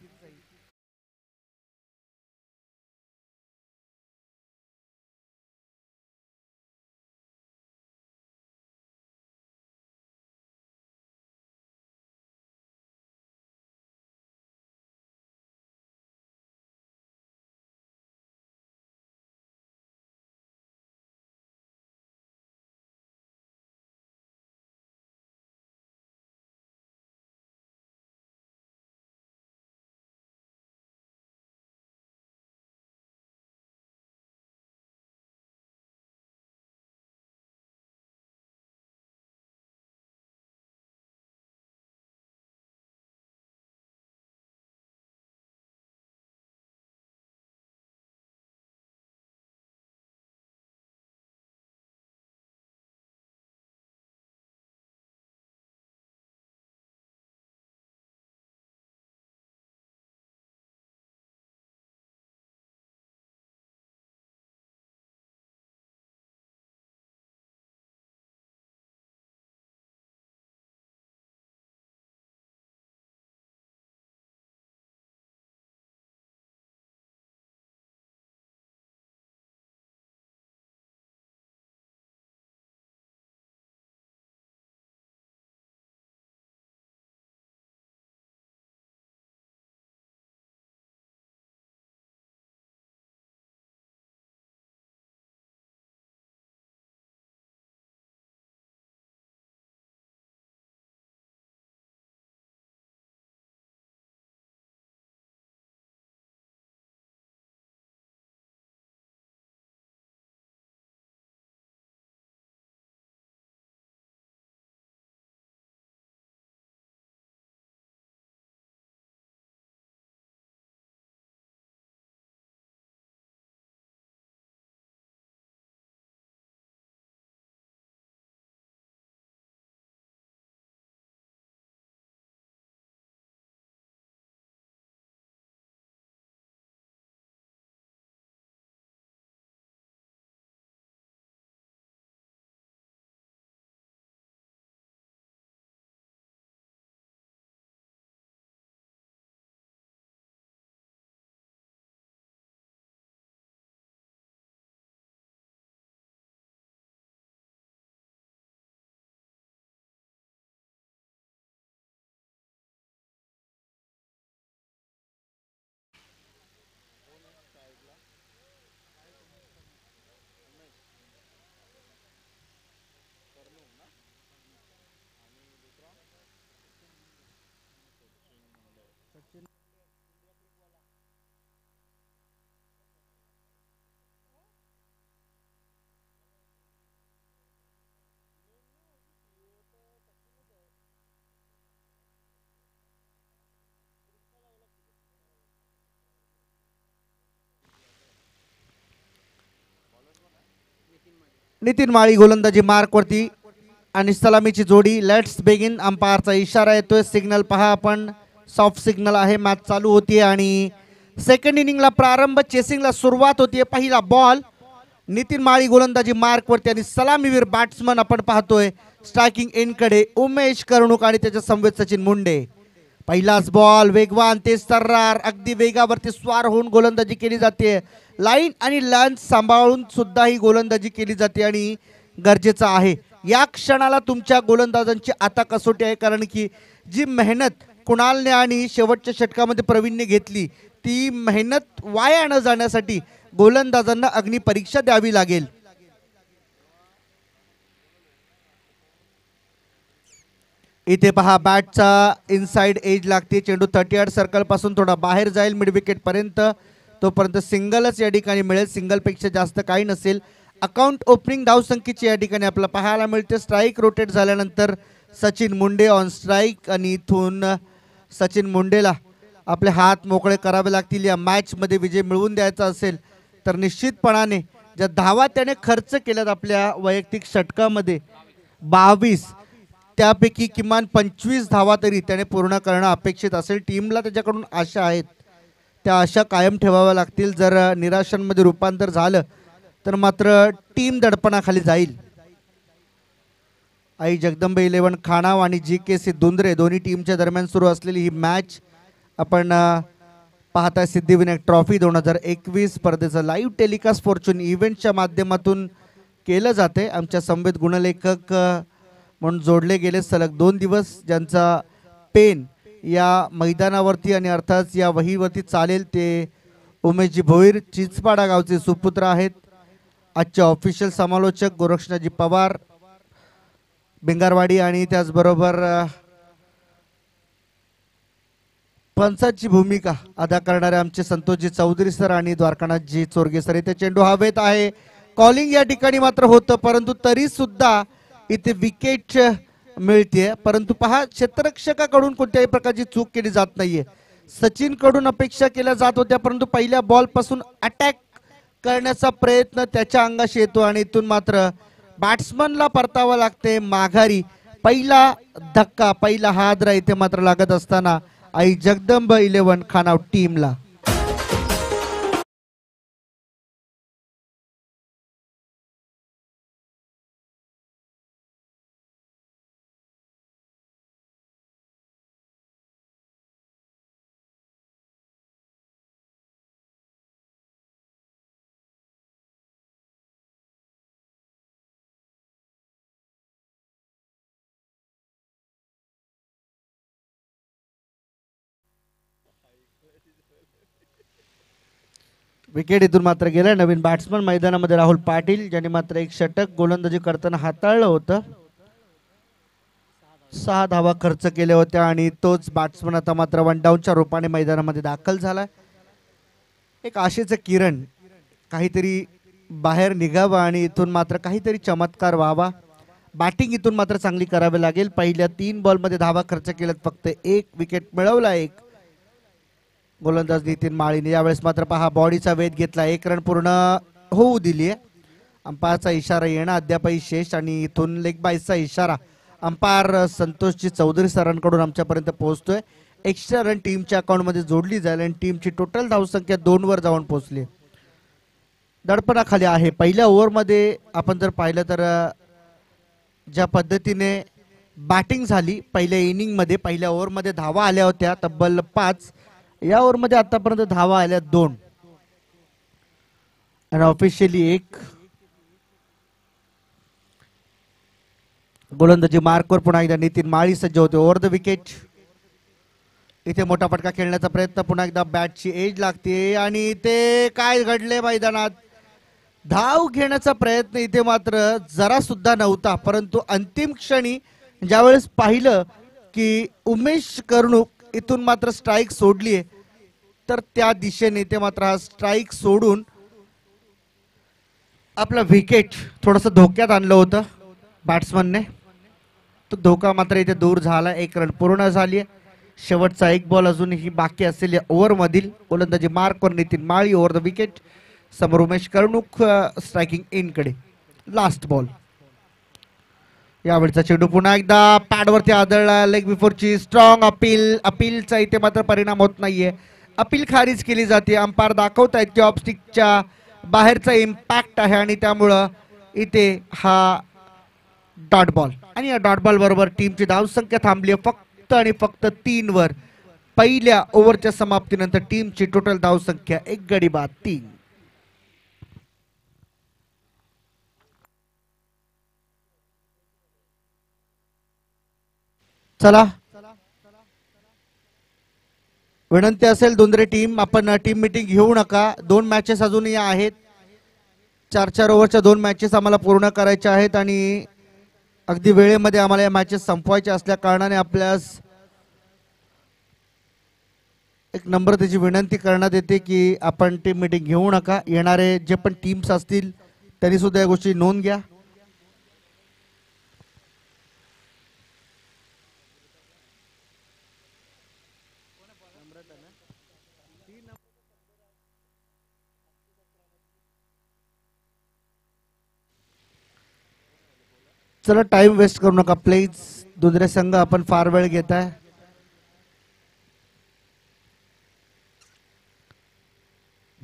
नितीन माळी गोलंदाजी मार्कवरती आणि सलामीची जोडी. Let's begin. अंपायरचा इशारा येतोय. सिग्नल पहा आपण, सॉफ्ट सिग्नल आहे. मॅच चालू होतीये आणि सेकंड इनिंगला प्रारंभ, चेसिंगला सुरुवात होतीये. पहिला बॉल नितीन माळी गोलंदाजी मार्कवरती आणि सलामीवीर बॅट्समन आपण पाहतोय स्ट्रायकिंग इनकडे उमेश कर्णुक आणि त्याच्या समवेत सचिन मुंडे. पहिलाच बॉल वेगवान, तेज तर्रार, अगदी वेगावरती स्वार होऊन गोलंदाजी केली जाते. लाईन आणि लंच सांभाळून सुद्धा ही गोलंदाजी केली जाते आणि गरजेचं आहे या क्षणाला तुमच्या गोलंदाजांची आता कसोटी आहे. कारण की जी मेहनत कुणालने आणि शेवटच्या षटकामध्ये प्रवीणने घेतली ती मेहनत वाया न जाण्यासाठी गोलंदाजांना अग्निपरीक्षा द्यावी लागेल. इथे पहा बॅटचा इनसाइड एज लागते. चेंडू 38 सर्कल पासून थोडा बाहेर जाईल मिड विकेट पर्यंत. तोपर्यंत सिंगलच या ठिकाणी मिळेल. सिंगलपेक्षा जास्त काही नसेल. अकाउंट ओपनिंग धावसंख्येची या ठिकाणी आपल्याला पाहायला मिळते. स्ट्राईक रोटेट झाल्यानंतर सचिन मुंडे ऑन स्ट्राईक आणि इथून सचिन मुंडेला आपले हात मोकळे करावे लागतील. या मॅचमध्ये विजय मिळवून द्यायचा असेल तर निश्चितपणाने ज्या धावा त्याने खर्च केल्यात आपल्या वैयक्तिक षटकामध्ये 22, त्यापैकी किमान 25 धावा तरी त्याने पूर्ण करणं अपेक्षित असेल. टीमला त्याच्याकडून आशा आहेत, त्या आशा कायम ठेवाव्या लागतील. जर निराशांमध्ये रूपांतर झालं तर मात्र टीम दडपणाखाली जाईल. आई जगदंबे 11 खानाव आणि GKC दुंद्रे दोन्ही टीमच्या दरम्यान सुरू असलेली ही मॅच आपण पाहता. सिद्धिविनायक ट्रॉफी 2021 स्पर्धेचं लाईव्ह टेलिकास्ट फॉर्च्यून इव्हेंटच्या माध्यमातून केलं जाते. आमच्या संवेद गुणलेखक म्हणून जोडले गेले सलग 2 दिवस, ज्यांचा पेन या मैदानावरती आणि अर्थात या वहीवरती चालेल ते उमेशजी भोईर चिंचपाडा गावचे सुपुत्र आहेत. आजचे ऑफिशियल समालोचक गोरक्षनाथजी पवार भिंगारवाडी आणि त्याचबरोबर पंचाची भूमिका अदा करणारे आमचे संतोषजी चौधरी सर आणि द्वारकानाथजी चोरगे सर. इथे चेंडू हवेत आहे. कॉलिंग या ठिकाणी मात्र होतं, परंतु तरी सुद्धा इथे विकेट मिळते. परंतु पहा, क्षेत्ररक्षकाकडून कोणत्याही प्रकारची चूक केली जात नाहीये. सचिन कडून अपेक्षा केल्या जात होत्या, परंतु पहिल्या बॉल पासून अटॅक करण्याचा प्रयत्न त्याच्या अंगाशी येतो आणि इथून मात्र बॅट्समनला परतावा लागते माघारी. पहिला धक्का, पहिला हादरा इथे मात्र लागत असताना आई जगदंब 11 खानाव टीमला. विकेट इथून मात्र गेला. नवीन बॅट्समन मैदानामध्ये राहुल पाटील, ज्यांनी मात्र एक षटक गोलंदाजी करताना हाताळलं होतं. 6 धावा खर्च केल्या होत्या आणि तोच बॅट्समन आता मात्र वन डाऊनच्या रूपाने मैदानामध्ये दाखल झाला. एक आशेचं किरण, काहीतरी बाहेर निघावं आणि इथून मात्र काहीतरी चमत्कार व्हावा. बॅटिंग इथून मात्र चांगली करावी लागेल. पहिल्या 3 बॉलमध्ये धावा खर्च केल्यात फक्त 1 विकेट मिळवला. एक गोलंदाज नितीन माळीने यावेळेस मात्र पहा बॉडीचा वेध घेतला. 1 रन पूर्ण होऊ दिली आहे. अंपायरचा इशारा येणं अद्यापही शेष आणि इथून लेग बाईसचा इशारा अंपायर संतोषजी चौधरी सरांकडून आमच्यापर्यंत पोहोचतोय. एक्स्ट्रा रन टीमच्या अकाउंटमध्ये जोडली जाईल आणि टीमची टोटल धावसंख्या 2 वर जाऊन पोहोचली. दडपणाखाली आहे. पहिल्या ओव्हरमध्ये आपण जर पाहिलं तर ज्या पद्धतीने बॅटिंग झाली पहिल्या इनिंगमध्ये, पहिल्या ओव्हरमध्ये धावा आल्या होत्या तब्बल 5. या ओव्हरमध्ये आतापर्यंत धावा आल्या 2 आणि ऑफिशियली 1. गोलंदाजी मार्कवर पुन्हा एकदा नितीन माळी सज्ज होते. Over the wicket. इथे मोठा फटका खेळण्याचा प्रयत्न, पुन्हा एकदा बॅटची एज लागते आणि इथे काय घडले मैदानात. धाव घेण्याचा प्रयत्न इथे मात्र जरा सुद्धा नव्हता, परंतु अंतिम क्षणी ज्यावेळेस पाहिलं की उमेश कर्णुक इथून मात्र स्ट्राईक सोडली आहे तर त्या दिशेने ते मात्र हा स्ट्राईक सोडून आपला विकेट थोडंसं धोक्यात आणलं होतं बॅट्समनने. तो धोका मात्र इथे दूर झाला. 1 रन पूर्ण झाली आहे. शेवटचा 1 बॉल अजूनही बाकी असलेल्या ओव्हरमधील. गोलंदाजी मार्कवर Nitin Mali. Over the wicket. समोर उमेश कर्णुक स्ट्रायकिंग इनकडे. Last ball. यावेळचा चेंडू पुन्हा एकदा पॅडवरती आदळला. लेग बिफोरची स्ट्रॉंग अपील. अपीलचा इथे मात्र परिणाम होत नाहीये. अपील खारिज केली जाते. अंपायर दाखवतायत की ऑफस्टिकच्या बाहेरचा इम्पॅक्ट आहे आणि त्यामुळं इथे हा डॉट बॉल. आणि या डॉट बॉल बरोबर टीमची धावसंख्या थांबली आहे फक्त आणि फक्त 3 वर. पहिल्या ओव्हरच्या समाप्तीनंतर टीमची टोटल धावसंख्या 1 गडी बाद 3. चला, विनंती असेल दुंद्रे टीम, आपण टीम मीटिंग घेऊ नका. 2 मॅचेस अजूनही आहेत. 4-4 ओव्हरच्या 2 मॅचेस आम्हाला पूर्ण करायच्या आहेत आणि अगदी वेळेमध्ये आम्हाला या मॅचेस संपवायच्या असल्या कारणाने आपल्यास एक नम्रतेची विनंती करण्यात येते की आपण टीम मीटिंग घेऊ नका. येणारे जे पण टीम्स असतील त्यांनी सुद्धा या गोष्टी नोंद घ्या. चला, टाइम वेस्ट करू नका प्लीज. दुसरे संघ आपण फार वेळ घेत आहे.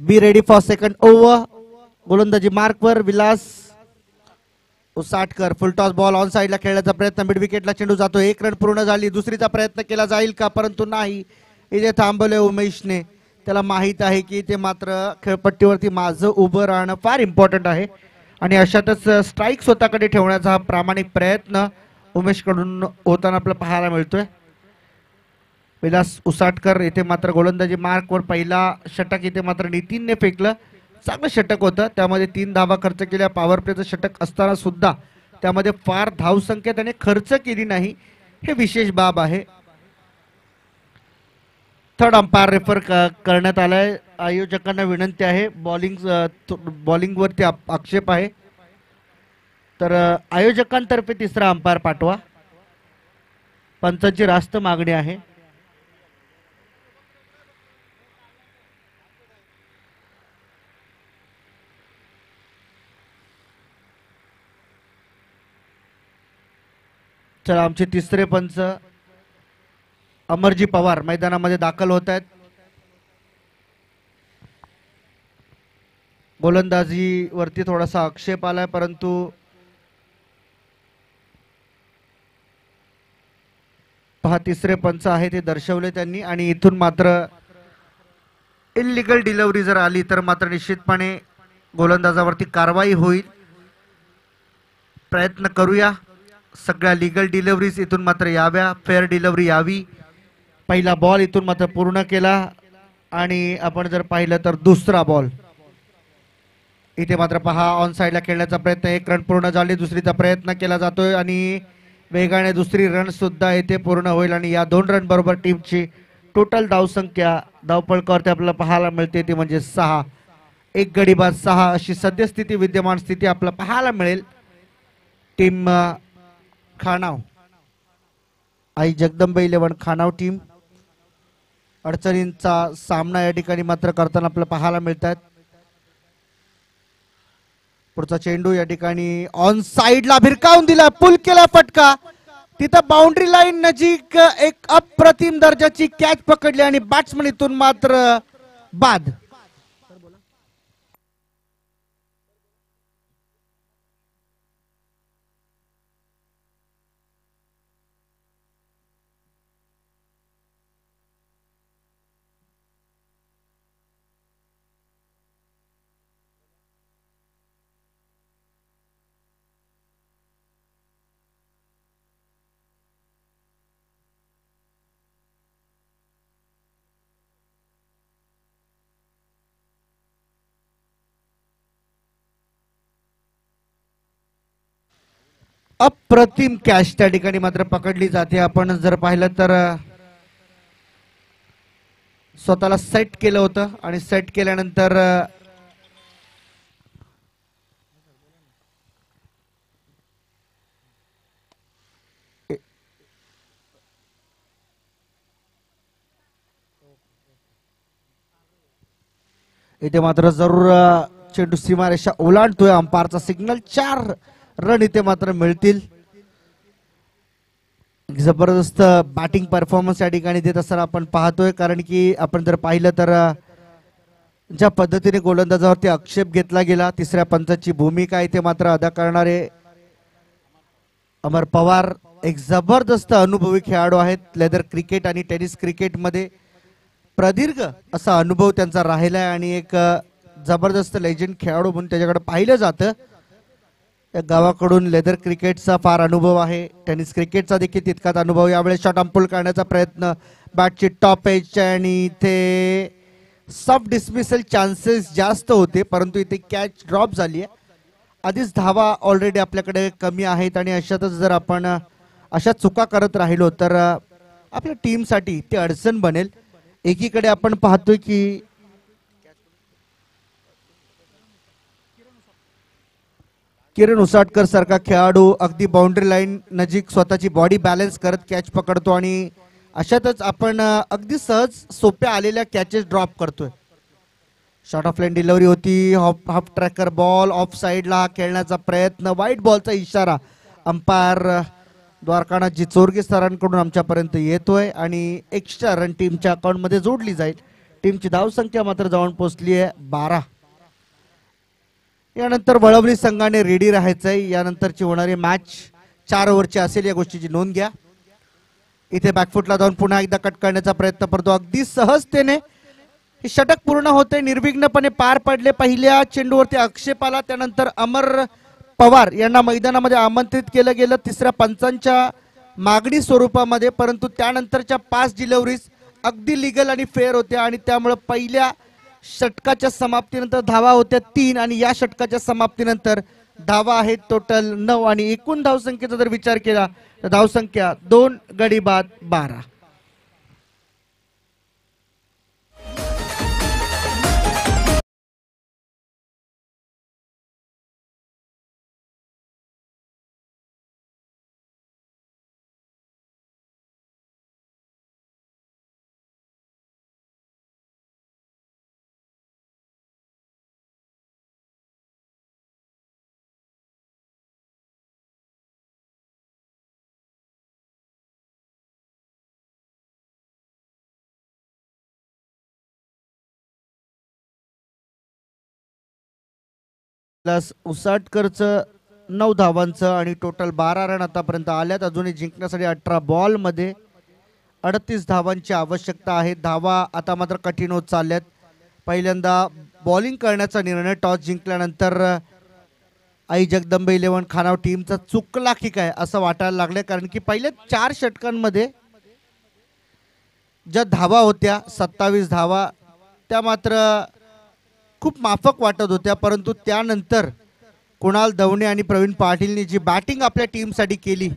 Be ready for second over. गोलंदाजी मार्कवर Vilas Usatkar. Full toss ball on साइडला खेळण्याचा प्रयत्न. मिड विकेटला चेंडू जातो. 1 रन पूर्ण झाली. दुसरीचा प्रयत्न केला जाईल का, परंतु नाही. इथे थांबवले उमेशने. त्याला माहित आहे की ते मात्र खेळपट्टीवरती माझं उभं राहणं फार इम्पॉर्टंट आहे आणि अशातच स्ट्राईक स्वतःकडे ठेवण्याचा हा प्रामाणिक प्रयत्न उमेशकडून होताना आपल्याला पाहायला मिळतोय. विलास उसाटकर इथे मात्र गोलंदाजी मार्कवर. पहिला षटक इथे मात्र नितीनने फेकलं. चांगलं षटक होतं. त्यामध्ये 3 धावा खर्च केल्या. पॉवर प्लेचं षटक असताना सुद्धा त्यामध्ये फार धावसंख्या त्याने खर्च केली नाही, हे विशेष बाब आहे. थर्ड अंपायर रेफर करण्यात आलाय. आयोजकांना विनंती आहे. बॉलिंगवरती आक्षेप आहे तर आयोजकांतर्फे तिसरा अंपायर पाठवा. पंचांची रास्त मागणी आहे. चला, आमचे तिसरे पंच अमरजी पवार मैदानामध्ये दाखल होत आहेत. गोलंदाजीवरती थोडासा आक्षेप आलाय, परंतु पहा तिसरे पंच आहे ते दर्शवले त्यांनी. आणि इथून मात्र इलिगल डिलिव्हरी जर आली तर मात्र निश्चितपणे गोलंदाजावरती कारवाई होईल. प्रयत्न करूया सगळ्या लिगल डिलिव्हरीज इथून मात्र याव्या. फेअर डिलिव्हरी यावी. पहिला बॉल इथून मात्र पूर्ण केला आणि आपण जर पाहिलं तर दुसरा बॉल इथे मात्र पहा ऑन साइडला खेळण्याचा प्रयत्न. 1 रन पूर्ण झाली. दुसरीचा प्रयत्न केला जातोय आणि वेगाने दुसरी रन सुद्धा इथे पूर्ण होईल आणि या 2 रन बरोबर टीमची टोटल धावसंख्या धावपळकावरती आपल्याला पाहायला मिळते ती म्हणजे 6. 1 गडी बाद 6 अशी सद्यस्थिती विद्यमान स्थिती आपल्याला पाहायला मिळेल. टीम खानाव आई जगदंबे 11 खानाव टीम अडचणींचा सामना या ठिकाणी मात्र करताना आपल्याला पाहायला मिळतात. पुढचा चेंडू या ठिकाणी ऑन साइडला भिरकावून दिला. पुल केला फटका. तिथं बाउंड्री लाईन नजीक एक अप्रतिम दर्जाची कॅच पकडली आणि बॅट्समन इथून मात्र बाद. अप्रतिम कॅच त्या ठिकाणी मात्र पकडली जाते. आपण जर पाहिलं तर स्वतःला सेट केलं होतं आणि सेट केल्यानंतर इथे मात्र जरूर चेंडू सीमारेषा ओलांडतोय, अंपायरचा सिग्नल. 4 रन इथे मात्र मिळतील. जबरदस्त बॅटिंग परफॉर्मन्स या ठिकाणी देत असताना आपण पाहतोय, कारण की आपण जर पाहिलं तर ज्या पद्धतीने गोलंदाजावरती आक्षेप घेतला गेला, तिसऱ्या पंचाची भूमिका इथे मात्र अदा करणारे अमर पवार एक जबरदस्त अनुभवी खेळाडू आहेत. लेदर क्रिकेट आणि टेनिस क्रिकेटमध्ये प्रदीर्घ असा अनुभव त्यांचा राहिला आहे आणि एक जबरदस्त लेजंड खेळाडू म्हणून त्याच्याकडे पाहिलं जातं. त्या गावाकडून लेदर क्रिकेटचा फार अनुभव आहे, टेनिस क्रिकेटचा देखील तितकाच अनुभव. यावेळेस शॉट अंपुल करण्याचा प्रयत्न, बॅटची टॉप एज आणि इथे सॉफ्ट डिसमिसल चान्सेस जास्त होते, परंतु इथे कॅच ड्रॉप झाली आहे. आधीच धावा ऑलरेडी आपल्याकडे कमी आहेत आणि अशातच जर आपण अशा चुका करत राहिलो तर आपल्या टीमसाठी ती अडचण बनेल. एकीकडे आपण पाहतोय की किरण उसाटकर सारखा खेळाडू अगदी बाउंड्री लाईन नजीक स्वतःची बॉडी बॅलन्स करत कॅच पकडतो आणि अशातच आपण अगदी सहज सोप्या आलेल्या कॅचेस ड्रॉप करतोय. शॉर्ट ऑफ लाईन डिलिव्हरी होती, हाफ ट्रॅकर बॉल ऑफ साईडला खेळण्याचा प्रयत्न, वाईट बॉलचा इशारा. अंपायर द्वारकानाथ जिचोरगे सरांकडून आमच्यापर्यंत येतोय आणि एक्स्ट्रा रन टीमच्या अकाउंटमध्ये जोडली जाईल. टीमची धावसंख्या मात्र जाऊन पोहोचली आहे 12. यानंतर वळवली संघाने रेडी राहायचंय. यानंतरची होणारी मॅच 4 ओव्हरची असेल, या गोष्टीची नोंद घ्या. इथे बॅकफुटला जाऊन पुन्हा एकदा कट करण्याचा प्रयत्न करतो, अगदी सहजतेने हे षटक पूर्ण होते, निर्विघ्नपणे पार पडले. पहिल्या चेंडूवरती आक्षेप आला, त्यानंतर अमर पवार यांना मैदानामध्ये आमंत्रित केलं गेलं तिसऱ्या पंचांच्या मागणी स्वरूपामध्ये, परंतु त्यानंतरच्या 5 डिलिव्हरीज अगदी लिगल आणि फेअर होत्या आणि त्यामुळे पहिल्या षटकाच्या समाप्तीनंतर धावा होत्या 3 आणि या षटकाच्या समाप्तीनंतर धावा आहेत टोटल 9 आणि एकूण धावसंख्येचा जर विचार केला तर धावसंख्या 2 गडी बाद 12. उसाटकरचं 9 धावांचं आणि टोटल 12 रन आतापर्यंत आल्यात. अजूनही जिंकण्यासाठी 18 बॉल मध्ये 38 धावांची आवश्यकता आहे. धावा आता मात्र कठीण होत चालल्यात. पहिल्यांदा बॉलिंग करण्याचा निर्णय टॉस जिंकल्यानंतर आई जगदंबे 11 खानाव टीमचा चुकला की काय असं वाटायला लागलं, कारण की पहिल्या 4 षटकांमध्ये ज्या धावा होत्या 27 धावा त्या मात्र खूप माफक वाटत होत्या, परंतु त्यानंतर कुणाल दवणे आणि प्रवीण पाटीलने जी बॅटिंग आपल्या टीमसाठी केली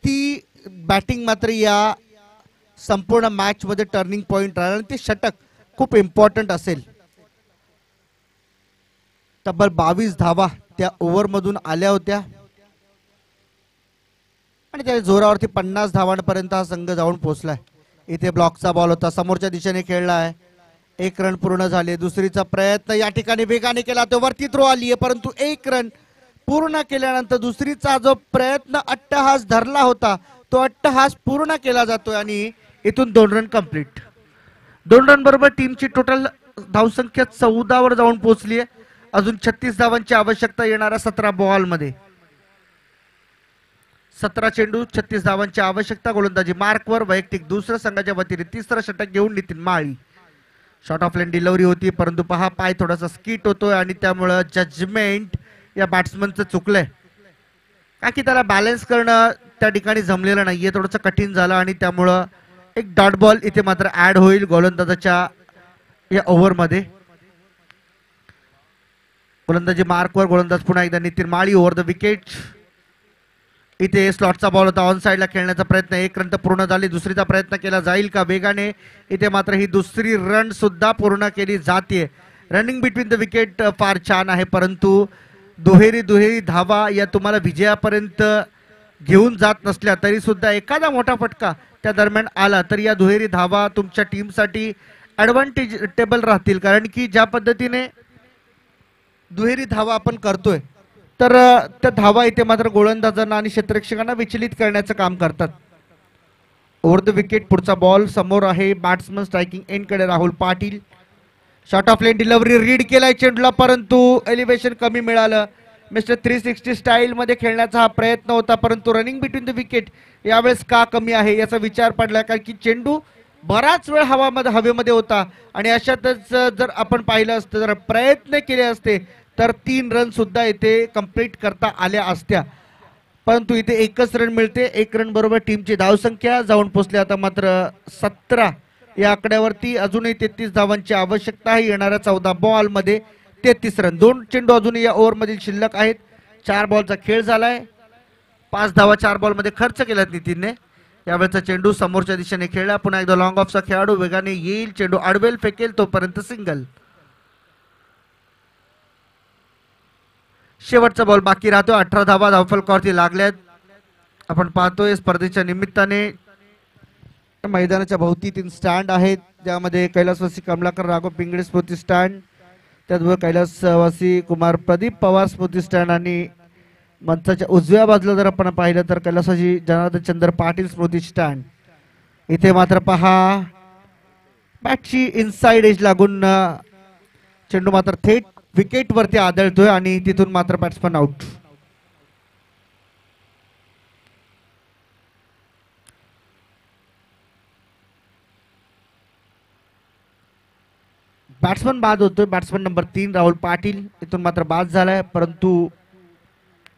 ती बॅटिंग मात्र या संपूर्ण मॅच मध्ये टर्निंग पॉइंट राहिला आणि ते षटक खूप इम्पॉर्टंट असेल. तब्बल 22 धावा त्या ओव्हर मधून आल्या होत्या आणि त्या जोरावरती 50 धावांपर्यंत हा संघ जाऊन पोहोचलाय. इथे ब्लॉकचा बॉल होता, समोरच्या दिशेने खेळला आहे, 1 रन पूर्ण झाले. दुसरीचा प्रयत्न या ठिकाणी वेगाने केला, तो वरती थ्रो आली आहे, परंतु 1 रन पूर्ण केल्यानंतर दुसरीचा जो प्रयत्न अट्टहास धरला होता तो अट्टहास पूर्ण केला जातोय आणि इथून 2 रन कंप्लीट. 2 रन बरोबर टीमची टोटल धावसंख्या 14 वर जाऊन पोहोचली आहे. अजून 36 धावांची आवश्यकता येणाऱ्या 17 बॉल मध्ये 17 चेंडू 36 धावांची आवश्यकता. गोलंदाजी मार्कवर वैयक्तिक दुसऱ्या संघाच्या वतीने तिसरं षटक घेऊन नितीन माळी. शॉर्ट ऑफ लाईन डिलिव्हरी होती, परंतु पहा पाय थोडासा स्किट होतोय आणि त्यामुळं जजमेंट या बॅट्समनचं चुकलंय, का की त्याला बॅलन्स करणं त्या ठिकाणी जमलेलं नाहीये, थोडंसं कठीण झालं आणि त्यामुळं एक डॉट बॉल इथे मात्र ऍड होईल गोलंदाजाच्या या ओव्हर मध्ये. गोलंदाजी मार्कवर, गोलंदाज पुन्हा एकदा Nitin Mali over the wicket. इथे स्लॉटचा बॉल होता, ऑन साइडला खेळण्याचा प्रयत्न, 1 रन पूर्ण झाली. दुसरीचा प्रयत्न केला जाईल का वेगाने, इथे मात्र ही दुसरी रन सुद्धा पूर्ण केली जाते. रनिंग बिटवीन द विकेट फार छान आहे, परंतु दुहेरी धावा या तुम्हाला विजयापर्यंत घेऊन जात नसल्या तरी सुद्धा एखादा मोठा फटका त्या दरम्यान आला तर या दुहेरी धावा तुमच्या टीमसाठी ॲडव्हान्टेजेबल राहतील, कारण की ज्या पद्धतीने दुहेरी धावा आपण करतोय तर त्या धावा इथे मात्र गोलंदाजांना आणि क्षेत्ररक्षकांना विचलित करण्याचं काम करतात. ओव्हर द विकेट पुढचा बॉल समोर आहे. बॅट्समन स्ट्रायकिंग एंडकडे Rahul Patil. Short of length delivery read केलाय चेंडूला, परंतु एलिव्हेशन कमी मिळालं. मिस्टर 360 स्टाईल मध्ये खेळण्याचा हा प्रयत्न होता, परंतु रनिंग बिटवीन द विकेट यावेळेस का कमी आहे याचा विचार पडला, कारण की चेंडू बराच वेळ हवेमध्ये होता आणि अशातच जर आपण पाहिलं असतं, जर प्रयत्न केले असते तर 3 रन सुद्धा इथे कंप्लीट करता आल्या असत्या, परंतु इथे एकच रन मिळते. 1 रन बरोबर टीमची धावसंख्या जाऊन पोहोचली आता मात्र 17 या आकड्यावरती. अजूनही 33 धावांची आवश्यकता आहे. येणाऱ्या 14 बॉल मध्ये 33 रन. 2 चेंडू अजूनही या ओव्हर मधील शिल्लक आहेत. 4 बॉलचा खेळ झालाय. 5 धावा 4 बॉल मध्ये खर्च केल्यात नितीनने. यावेळेचा चेंडू समोरच्या दिशेने खेळला. पुन्हा एकदा लॉंग ऑफचा खेळाडू वेगाने येईल, चेंडू आडवेल फेकेल, तोपर्यंत सिंगल. शेवटचा बॉल बाकी राहतो. 18 धावा धावफलकावरती लागल्यात. आपण पाहतोय स्पर्धेच्या निमित्ताने मैदानाच्या भोवती 3 स्टँड आहेत, ज्यामध्ये कैलासवासी कमलाकर राघव पिंगळे स्मृती स्टँड, त्याचबरोबर कैलासवासी कुमार प्रदीप पवार स्मृती स्टँड आणि मंचाच्या उजव्या बाजूला जर आपण पाहिलं तर कैलासवासी जनार्दन चंद्र पाटील स्मृती स्टँड. इथे मात्र पहा बॅटची इनसाइड एज लागून चेंडू मात्र थेट विकेट वरती आदळतोय आणि तिथून मात्र बॅट्समन आउट. बॅट्समन बाद होतोय. बॅट्समन नंबर 3 राहुल पाटील इथून मात्र बाद झालाय, परंतु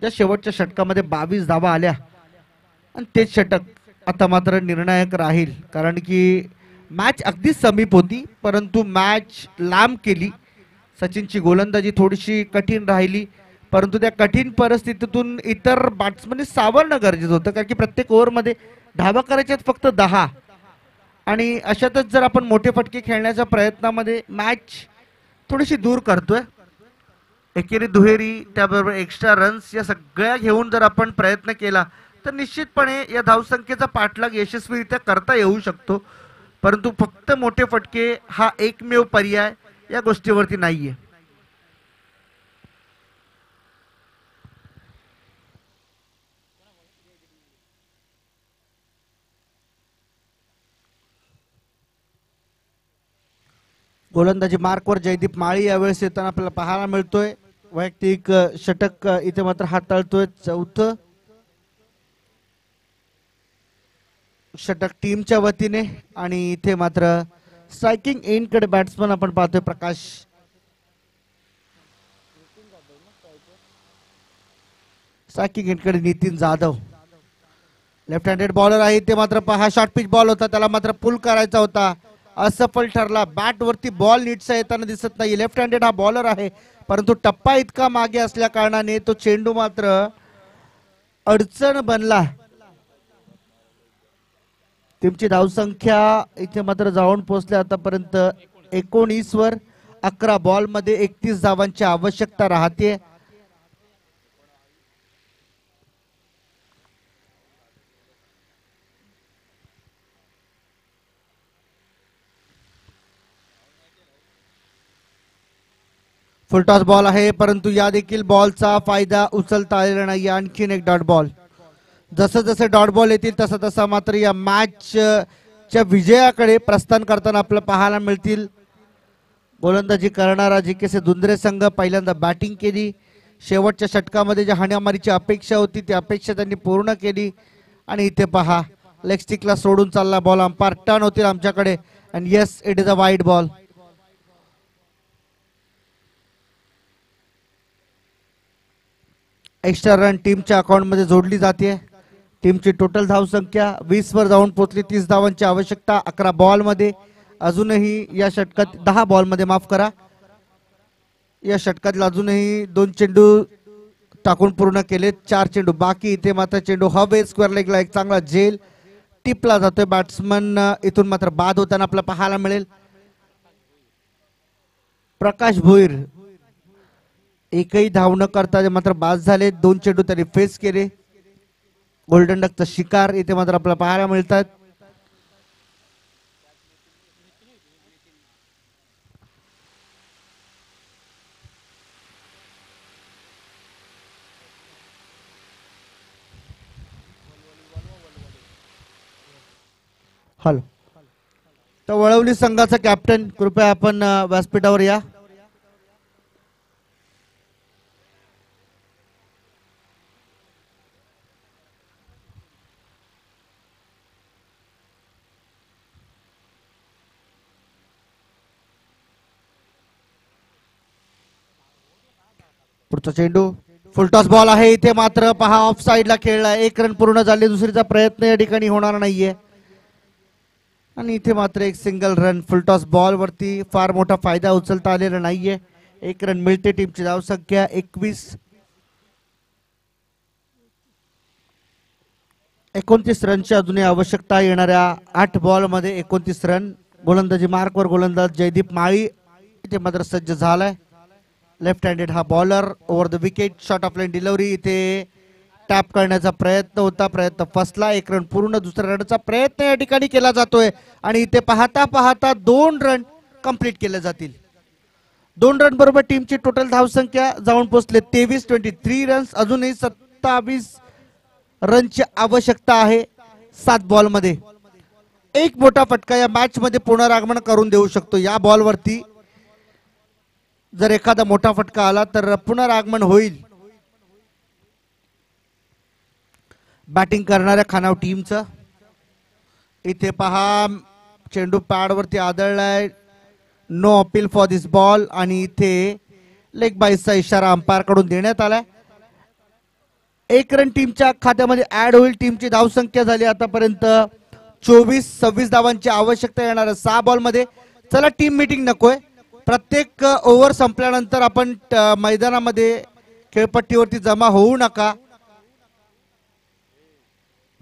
त्या शेवटच्या षटकामध्ये 22 धावा आल्या आणि तेच षटक आता मात्र निर्णायक राहील, कारण की मॅच अगदी समीप होती परंतु मॅच लांब केली. सचिनची गोलंदाजी थोडीशी कठीण राहिली, परंतु त्या कठीण परिस्थितीतून इतर बॅट्समननी सावरणं गरजेचं होतं, कारण की प्रत्येक ओव्हरमध्ये धावा करायच्या फक्त 10 आणि अशातच जर आपण मोठे फटके खेळण्याच्या प्रयत्नामध्ये मॅच थोडीशी दूर करतोय. एकेरी दुहेरी त्याबरोबर एक्स्ट्रा रन्स या सगळ्या घेऊन जर आपण प्रयत्न केला तर निश्चितपणे या धावसंख्येचा पाठलाग यशस्वीरित्या करता येऊ शकतो, परंतु फक्त मोठे फटके हा एकमेव पर्याय या गोष्टीवरती नाहीये. गोलंदाजी मार्कवर जयदीप माळी यावेळेस येताना आपल्याला पाहायला मिळतोय. वैयक्तिक षटक इथे मात्र हाताळतोय. 4थं षटक टीमच्या वतीने आणि इथे मात्र स्ट्रायकिंग एंड कडे बॅट्समन आपण पाहतोय प्रकाश. स्ट्रायकिंग एंड कडे Nitin Jadhav. Left handed bowler आहे. ते मात्र पहा शॉर्ट पिच बॉल होता, त्याला मात्र पुल करायचा होता, असफल ठरला. बॅट वरती बॉल नीटसा येताना दिसत नाही. लेफ्ट हँडेड हा बॉलर आहे, परंतु टप्पा इतका मागे असल्या कारणाने तो चेंडू मात्र अडचण बनला. टीमची धावसंख्या इथे मात्र जाऊन पोहोचल्या आतापर्यंत 19 वर. 11 बॉल मध्ये 31 धावांची आवश्यकता राहते. फुलटॉस बॉल आहे, परंतु या देखील बॉलचा फायदा उचलता आलेला नाही. आणखीन एक डॉट बॉल. जसं जसं डॉट बॉल येतील तसा तसा मात्र या मॅचच्या विजयाकडे प्रस्थान करताना आपल्याला पाहायला मिळतील. गोलंदाजी करणारा जी.के. दुंद्रे संघ पहिल्यांदा बॅटिंग केली. शेवटच्या षटकामध्ये ज्या हाणामारीची अपेक्षा होती ती अपेक्षा त्यांनी पूर्ण केली आणि इथे पहा लेग स्टिकला सोडून चालला बॉल. अंपायर टर्न होतील आमच्याकडे and yes it is a wide ball. Extra run टीमच्या अकाउंट मध्ये जोडली जाते. टीमची टोटल धावसंख्या 20 वर जाऊन पोहोचली. 30 धावांची आवश्यकता 11 बॉल मध्ये. अजूनही या षटकात 10 बॉल मध्ये माफ करा, या षटकातला अजूनही 2 चेंडू टाकून पूर्ण केले. 4 चेंडू बाकी. इथे मात्र चेंडू हवे स्क्वेअर लेगला एक चांगला झेल टिपला जातोय. बॅट्समन इथून मात्र बाद होताना आपल्याला पाहायला मिळेल. प्रकाश भोईर एकही धाव न करता मात्र बाद झाले. 2 चेंडू त्यांनी फेस केले. गोल्डन डकचा शिकार इथे मात्र आपल्याला पाहायला मिळतात. हॅलो, तर वळवली संघाचा कॅप्टन कृपया आपण व्यासपीठावर या. पुढचा चेंडू फुलटॉस बॉल आहे. इथे मात्र पहा ऑफ साइडला खेळला. 1 रन पूर्ण झाले. दुसरीचा प्रयत्न या ठिकाणी होणार नाहीये आणि इथे मात्र एक सिंगल रन. फुलटॉस बॉल वरती फार मोठा फायदा उचलता आलेला नाहीये. 1 रन मिळते. टीमची धावसंख्या 21. 29 रनची अजूनही आवश्यकता. येणाऱ्या 8 बॉल मध्ये 29 रन. गोलंदाजी मार्कवर गोलंदाज जयदीप माळी इथे मात्र सज्ज झालाय. लेफ्ट हँडेड हा bowler. Over the wicket. Short of line delivery. इथे टॅप करण्याचा प्रयत्न होता. प्रयत्न फसला. 1 रन पूर्ण. दुसऱ्या रनचा प्रयत्न या ठिकाणी केला जातोय आणि इथे पाहता पाहता 2 रन कंप्लीट केले जातील. 2 रन बरोबर टीमची टोटल धावसंख्या जाऊन पोहोचले 23 रन्स. अजूनही 27 रनची आवश्यकता आहे 7 बॉल मध्ये. एक मोठा फटका या मॅच मध्ये पुनरागमन करून देऊ शकतो. या बॉल वरती जर एखादा मोठा फटका आला तर पुनरागमन होईल बॅटिंग करणाऱ्या खानाव टीमचं. इथे पहा चेंडू पॅड वरती आदळलाय. No appeal for this ball आणि इथे लेग बाईसचा इशारा अंपायर कडून देण्यात आलाय. 1 रन टीमच्या खात्यामध्ये ऍड होईल. टीमची धावसंख्या झाली आतापर्यंत 24-26 धावांची आवश्यकता. येणार 6 बॉल मध्ये. चला टीम मीटिंग नकोय. प्रत्येक ओव्हर संपल्यानंतर आपण मैदानामध्ये खेळपट्टीवरती जमा होऊ नका.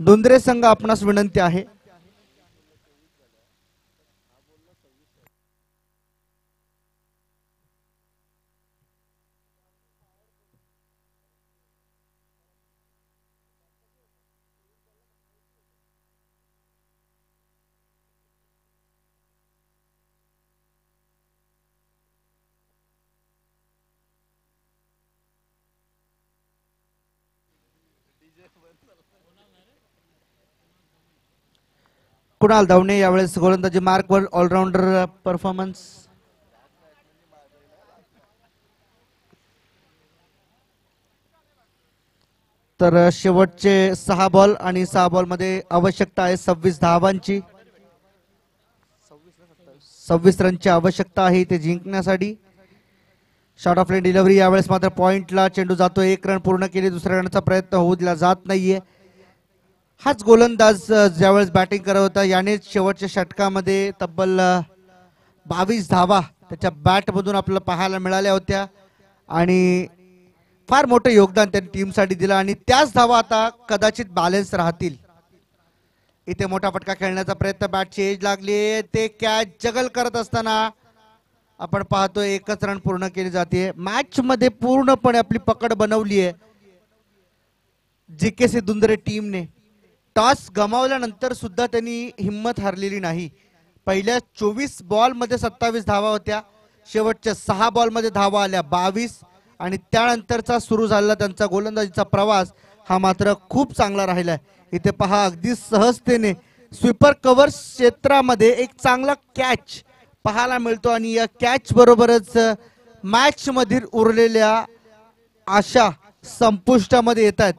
धुंद्रे संघ आपणास विनंती आहे. कुणाल धावणे यावेळेस गोलंदाजी मार्कवर. All-rounder performance. तर शेवटचे 6 बॉल आणि 6 बॉल मध्ये आवश्यकता आहे 26 धावांची. 26 रनची आवश्यकता आहे ते जिंकण्यासाठी. Short of line delivery. यावेळेस मात्र पॉइंटला चेंडू जातो. 1 रन पूर्ण केले. दुसऱ्या रनचा प्रयत्न होऊ दिला जात नाहीये. हाच गोलंदाज ज्यावेळेस बॅटिंग करत होता याने शेवटच्या षटकामध्ये तब्बल 22 धावा त्याच्या बॅट मधून आपल्याला पाहायला मिळाल्या होत्या आणि फार मोठं योगदान त्यांनी टीमसाठी दिलं आणि त्याच धावा आता कदाचित बॅलन्स राहतील. इथे मोठा फटका खेळण्याचा प्रयत्न. बॅटची एज लागली. ते कॅच जगल करत असताना आपण पाहतोय 1च रन पूर्ण केली जाते. मॅच मध्ये पूर्णपणे आपली पकड बनवली आहे जीकेसी दुंदरे टीमने. टॉस गमावल्यानंतर सुद्धा त्यांनी हिम्मत हारलेली नाही. पहिल्या 24 बॉल मध्ये 27 धावा होत्या. शेवटच्या 6 बॉल मध्ये धावा आल्या 22 आणि त्यानंतरचा सुरू झालेला त्यांचा गोलंदाजीचा प्रवास हा मात्र खूप चांगला राहिलाय. इथे पहा अगदी सहजतेने स्वीपर कव्हर क्षेत्रामध्ये एक चांगला कॅच पाहायला मिळतो आणि या कॅच बरोबरच मॅच मधील उरलेल्या आशा संपुष्टामध्ये येतात.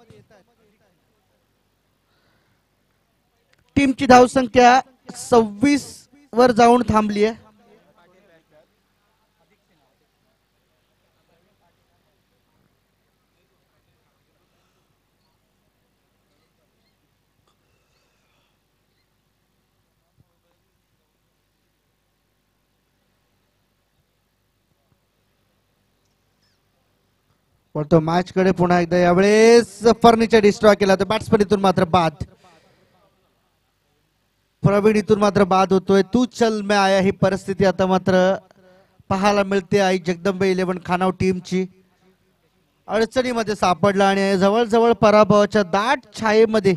टीमची धावसंख्या 26 वर जाऊन थांबली आहे. तो मॅच कडे पुन्हा एकदा यावेळेस फर्निचर डिस्ट्रॉय केला तर बॅट्समन इथून मात्र बाद. प्रवीण इथून मात्र बाद होतोय. तू चल मैं आया ही परिस्थिती आता मात्र पाहायला मिळते. आई जगदंबे 11 खानाव टीमची अडचणीमध्ये सापडला आणि जवळजवळ पराभवाच्या दाट छायेमध्ये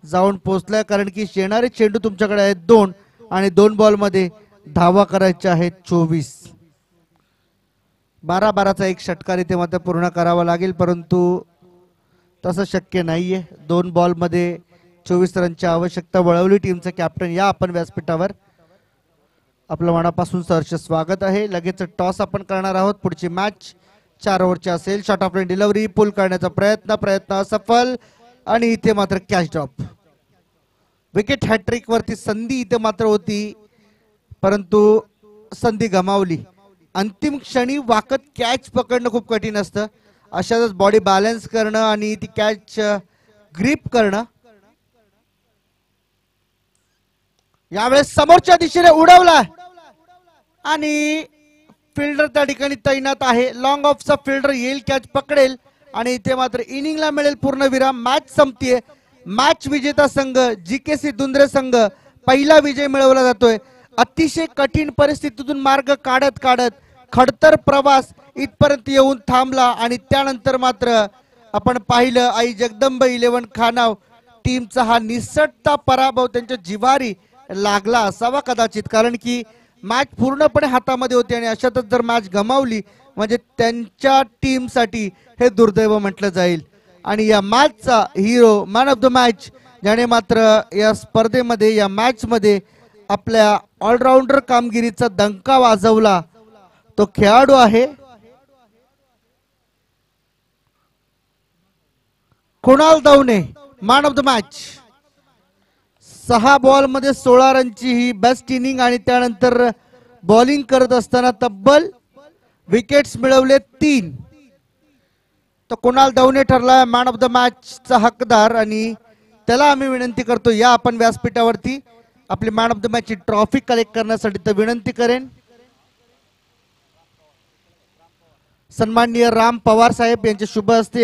जाऊन पोहोचलाय. कारण की येणारे चेंडू तुमच्याकडे आहेत 2 आणि 2 बॉल मध्ये धावा करायच्या आहेत 24. 12-12चा एक षटकार इथे मात्र पूर्ण करावा लागेल परंतु तसं शक्य नाहीये. 2 बॉल मध्ये 24 रनची आवश्यकता वळवली टीमचं कॅप्टन या आपण व्यासपीठावर. आपलं मनापासून सहर्ष स्वागत आहे. लगेच टॉस आपण करणार आहोत. पुढची मॅच 4 ओव्हरची असेल. शॉट ऑफ लाईन डिलिव्हरी पुल करण्याचा प्रयत्न असफल आणि इथे मात्र कॅच ड्रॉप. विकेट हॅट्रिक वरती संधी इथे मात्र होती परंतु संधी गमावली. अंतिम क्षणी वाकत कॅच पकडणं खूप कठीण असतं. अशातच बॉडी बॅलन्स करणं आणि ती कॅच ग्रिप करणं. यावेळेस समोरच्या दिशेने उडवला आणि फिल्डर त्या ठिकाणी तैनात आहे. लॉंग ऑफचा फिल्डर येईल, कॅच पकडेल आणि इथे मात्र इनिंगला मिळेल पूर्णविराम. मॅच संपतीये. मॅच विजेता संघ जीकेसी दुंद्रे संघ पहिला विजय मिळवला जातोय. अतिशय कठीण परिस्थितीतून मार्ग काढत काढत खडतर प्रवास इथपर्यंत येऊन थांबला आणि त्यानंतर मात्र आपण पाहिलं आई जगदंब 11 खानाव टीमचा हा निसटता पराभव त्यांच्या जिवारी लागला असावा कदाचित, कारण की मॅच पूर्णपणे हातामध्ये होती आणि अशातच जर मॅच गमावली म्हणजे त्यांच्या टीमसाठी हे दुर्दैव म्हटलं जाईल. आणि या मॅचचा hero man of the match ज्याने मात्र या स्पर्धेमध्ये या मॅच मध्ये आपल्या ऑलराऊंडर कामगिरीचा डंका वाजवला तो खेळाडू आहे Kunal Davane. Man of the match. 6 ball मध्ये 16 रनची ही बेस्ट इनिंग आणि त्यानंतर बॉलिंग करत असताना तब्बल विकेट्स मिळवले 3. तो कुणाल दवणे ठरला मॅन ऑफ द मॅच चा हकदार आणि त्याला आम्ही विनंती करतो या आपण व्यासपीठावरती आपली मॅन ऑफ द मॅच ची ट्रॉफी कलेक्ट करण्यासाठी. तर विनंती करेन सन्माननीय राम पवार साहेब यांच्या शुभ हस्ते